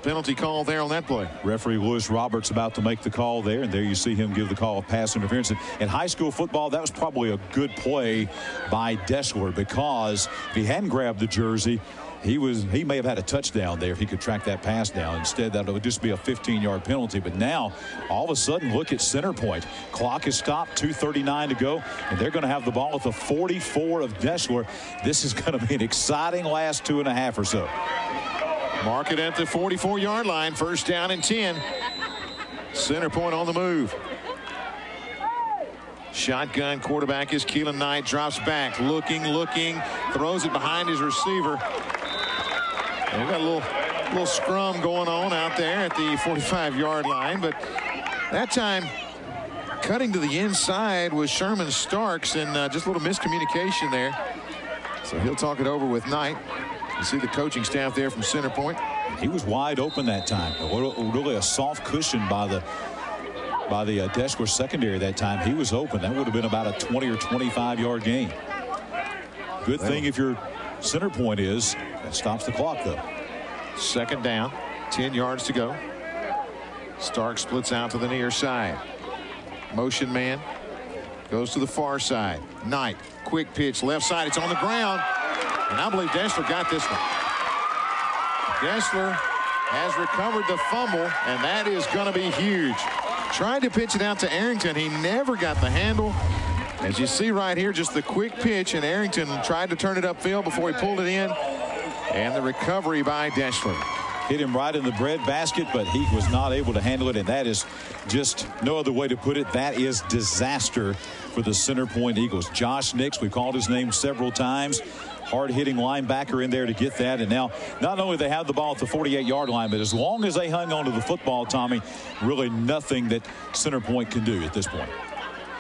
penalty call there on that play. Referee Lewis Roberts about to make the call there, and there you see him give the call of pass interference. In high school football, that was probably a good play by Deshler, because if he hadn't grabbed the jersey, he may have had a touchdown there if he could track that pass down. Instead, that would just be a 15-yard penalty. But now, all of a sudden, look at Centerpoint. Clock is stopped, 2:39 to go, and they're going to have the ball at the 44 of Deshler. This is going to be an exciting last 2.5 or so. Mark it at the 44-yard line. First down and 10. Centerpoint on the move. Shotgun quarterback is Keelan Knight. Drops back. Looking. Throws it behind his receiver. And we've got a little scrum going on out there at the 45-yard line. But that time, cutting to the inside was Sherman Starks, and just a little miscommunication there. So he'll talk it over with Knight. You see the coaching staff there from Centerpoint. He was wide open that time. Really a soft cushion by the Deshler secondary that time. He was open. That would have been about a 20 or 25-yard gain. Good thing if your Centerpoint is, that stops the clock, though. Second down, 10 yards to go. Stark splits out to the near side. Motion man goes to the far side. Knight, quick pitch, left side. It's on the ground. And I believe Deshler got this one. Deshler has recovered the fumble, and that is going to be huge. Tried to pitch it out to Arrington. He never got the handle. As you see right here, just the quick pitch, and Arrington tried to turn it upfield before he pulled it in. And the recovery by Deshler. Hit him right in the breadbasket, but he was not able to handle it, and that is just no other way to put it. That is disaster for the Centerpoint Eagles. Josh Nix, we called his name several times. Hard-hitting linebacker in there to get that. And now not only they have the ball at the 48-yard line, but as long as they hung on to the football, Tommy, really nothing that Centerpoint can do at this point.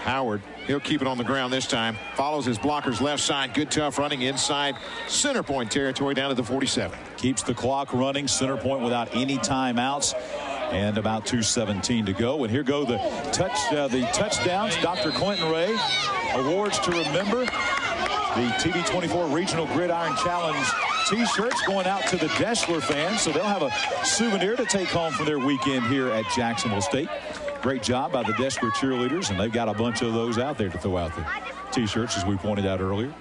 Howard, he'll keep it on the ground this time. Follows his blockers left side. Good tough running inside Centerpoint territory down to the 47. Keeps the clock running. Centerpoint without any timeouts. And about 2:17 to go. And here go the touchdowns. Dr. Clinton Ray. Awards to remember. The TV24 Regional Gridiron Challenge T-shirts going out to the Deshler fans, so they'll have a souvenir to take home for their weekend here at Jacksonville State. Great job by the Deshler cheerleaders, and they've got a bunch of those out there to throw out the T-shirts, as we pointed out earlier.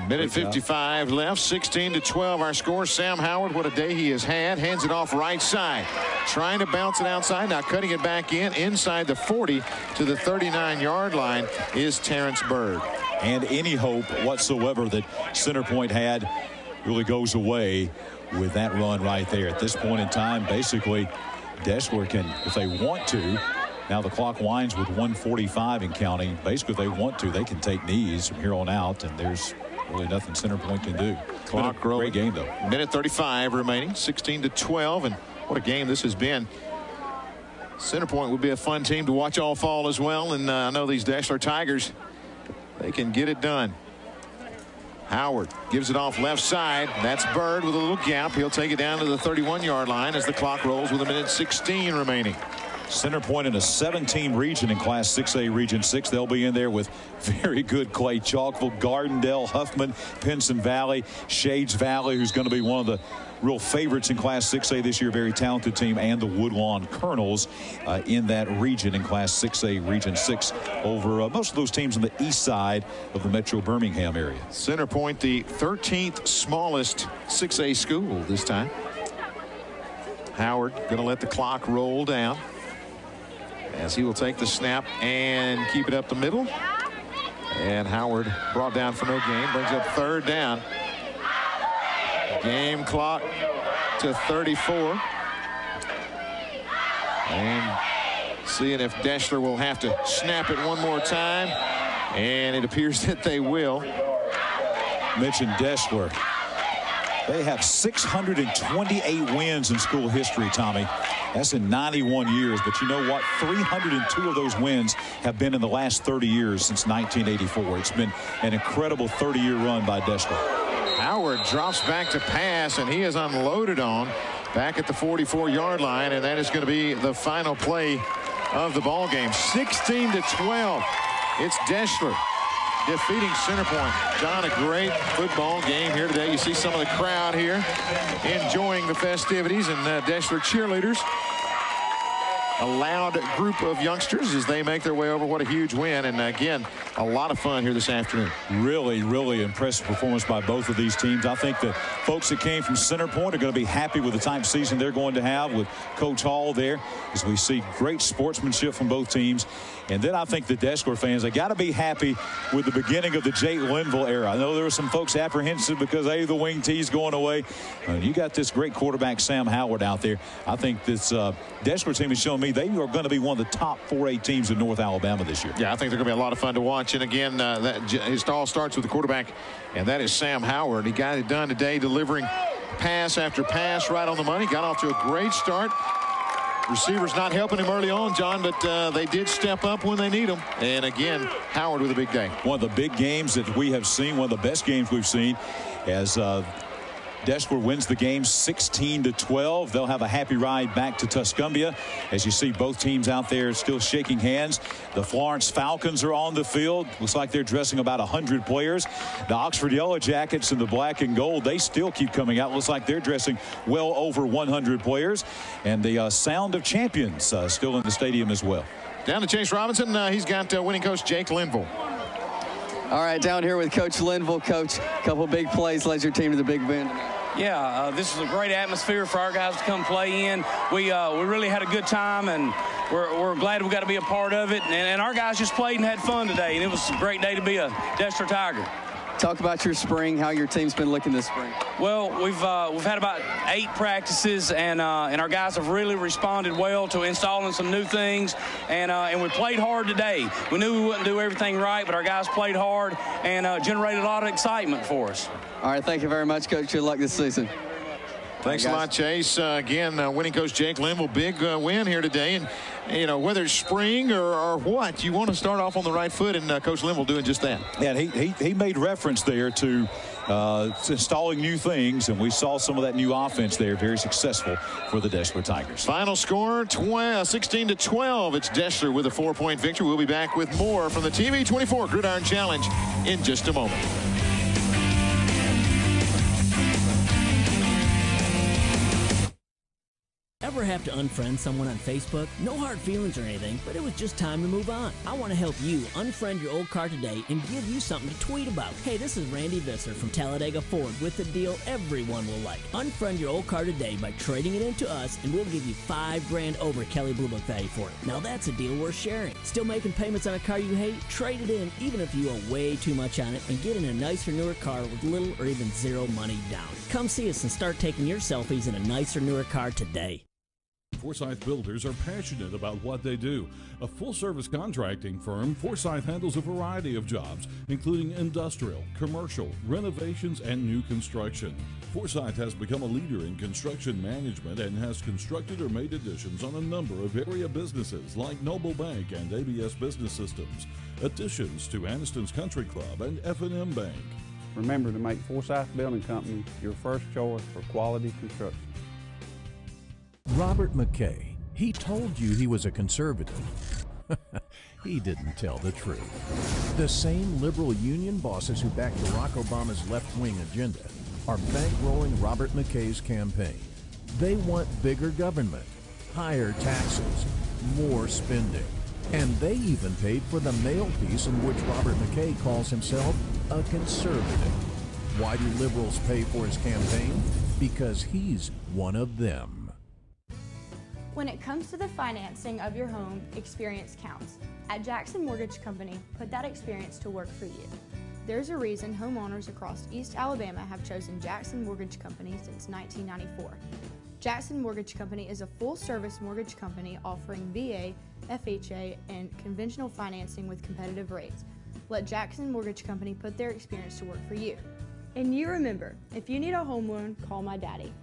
Minute 55 left, 16-12 our score. Sam Howard, what a day he has had. Hands it off right side. Trying to bounce it outside, now cutting it back in. Inside the 40 to the 39-yard line is Terrence Bird. And any hope whatsoever that Centerpoint had really goes away with that run right there. At this point in time, basically, Deshler can, if they want to, now the clock winds with 1:45 and counting. Basically, if they want to, they can take knees from here on out, and there's really nothing Centerpoint can do. Clock rolling. Great game, though. Minute 35 remaining, 16-12, and what a game this has been. Centerpoint would be a fun team to watch all fall as well, and I know these Deshler Tigers, they can get it done. Howard gives it off left side. That's Bird with a little gap. He'll take it down to the 31-yard line as the clock rolls with a minute 16 remaining. Centerpoint in a 17 region in Class 6A Region 6. They'll be in there with very good Clay Chalkville, Gardendale, Huffman, Pinson Valley, Shades Valley, who's going to be one of the real favorites in Class 6A this year. Very talented team, and the Woodlawn Colonels in that region in Class 6A Region 6 over most of those teams on the east side of the Metro Birmingham area. Centerpoint, the 13th smallest 6A school this time. Howard going to let the clock roll down as he will take the snap and keep it up the middle. And Howard brought down for no gain, brings up third down. Game clock to 34. And seeing if Deshler will have to snap it one more time. And it appears that they will. Mentioned Deshler. They have 628 wins in school history, Tommy. That's in 91 years. But you know what? 302 of those wins have been in the last 30 years since 1984. It's been an incredible 30-year run by Deshler. Howard drops back to pass, and he is unloaded on back at the 44-yard line, and that is going to be the final play of the ball game. 16-12. It's Deshler defeating Centerpoint. John, a great football game here today. You see some of the crowd here enjoying the festivities, and Deshler cheerleaders. A loud group of youngsters as they make their way over. What a huge win. And again, a lot of fun here this afternoon. Really, really impressive performance by both of these teams. I think the folks that came from Centerpoint are going to be happy with the type of season they're going to have with Coach Hall there, as we see great sportsmanship from both teams. And then I think the Deshler fans, they got to be happy with the beginning of the Jake Linville era. I know there were some folks apprehensive because, hey, the wing tee's going away. You got this great quarterback, Sam Howard, out there. I think this Deshler team has shown me they are going to be one of the top 4A teams in North Alabama this year. Yeah, I think they're going to be a lot of fun to watch. And again, it all starts with the quarterback, and that is Sam Howard. He got it done today, delivering pass after pass right on the money. Got off to a great start. Receivers not helping him early on, John, but they did step up when they need them. And again, Howard with a big day. One of the big games that we have seen, one of the best games we've seen, as Deshler wins the game 16-12. They'll have a happy ride back to Tuscumbia. As you see, both teams out there still shaking hands. The Florence Falcons are on the field. Looks like they're dressing about 100 players. The Oxford Yellow Jackets in the black and gold, they still keep coming out. Looks like they're dressing well over 100 players. And the Sound of Champions still in the stadium as well. Down to Chase Robinson. He's got winning coach Jake Linville. All right, down here with Coach Linville. Coach, a couple big plays led your team to the big win. Yeah, this is a great atmosphere for our guys to come play in. We really had a good time, and we're glad we got to be a part of it. And our guys just played and had fun today, and it was a great day to be a Deshler Tiger. Talk about your spring, how your team's been looking this spring. Well, we've had about 8 practices, and our guys have really responded well to installing some new things, and we played hard today. We knew we wouldn't do everything right, but our guys played hard and generated a lot of excitement for us. All right, thank you very much, Coach. Good luck this season. Thanks a lot, Chase. Again, winning coach Jake Linville, big win here today. And, you know, whether it's spring or what, you want to start off on the right foot, and Coach Linville doing just that. Yeah, he made reference there to installing new things, and we saw some of that new offense there, very successful for the Deshler Tigers. Final score, 16-12. It's Deshler with a 4-point victory. We'll be back with more from the TV24 Gridiron Challenge in just a moment. Ever have to unfriend someone on Facebook? No hard feelings or anything, but it was just time to move on. I want to help you unfriend your old car today and give you something to tweet about. Hey, this is Randy Visser from Talladega Ford with a deal everyone will like. Unfriend your old car today by trading it into us, and we'll give you $5 grand over Kelley Blue Book value for it. Now that's a deal worth sharing. Still making payments on a car you hate? Trade it in even if you owe way too much on it and get in a nicer, newer car with little or even zero money down. Come see us and start taking your selfies in a nicer, newer car today. Forsyth Builders are passionate about what they do. A full-service contracting firm, Forsyth handles a variety of jobs, including industrial, commercial, renovations, and new construction. Forsyth has become a leader in construction management and has constructed or made additions on a number of area businesses like Noble Bank and ABS Business Systems, additions to Anniston's Country Club and F&M Bank. Remember to make Forsyth Building Company your first choice for quality construction. Robert McKay, he told you he was a conservative. He didn't tell the truth. The same liberal union bosses who backed Barack Obama's left-wing agenda are bankrolling Robert McKay's campaign. They want bigger government, higher taxes, more spending. And they even paid for the mail piece in which Robert McKay calls himself a conservative. Why do liberals pay for his campaign? Because he's one of them. When it comes to the financing of your home, experience counts. At Jackson Mortgage Company, put that experience to work for you. There's a reason homeowners across East Alabama have chosen Jackson Mortgage Company since 1994. Jackson Mortgage Company is a full-service mortgage company offering VA, FHA, and conventional financing with competitive rates. Let Jackson Mortgage Company put their experience to work for you. And you remember, if you need a home loan, call my daddy.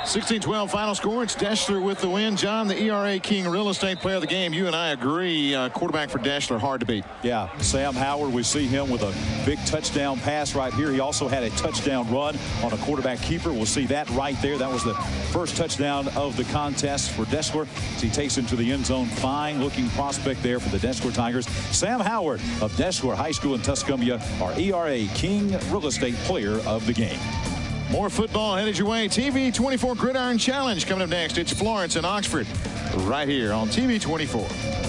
16-12 final score. It's Deshler with the win. John, the ERA King real estate player of the game. You and I agree. Quarterback for Deshler, hard to beat. Yeah, Sam Howard, we see him with a big touchdown pass right here. He also had a touchdown run on a quarterback keeper. We'll see that right there. That was the first touchdown of the contest for Deshler as he takes him to the end zone. Fine looking prospect there for the Deshler Tigers. Sam Howard of Deshler High School in Tuscumbia, our ERA King real estate player of the game. More football headed your way. TV 24 Gridiron Challenge coming up next. It's Florence and Oxford right here on TV 24.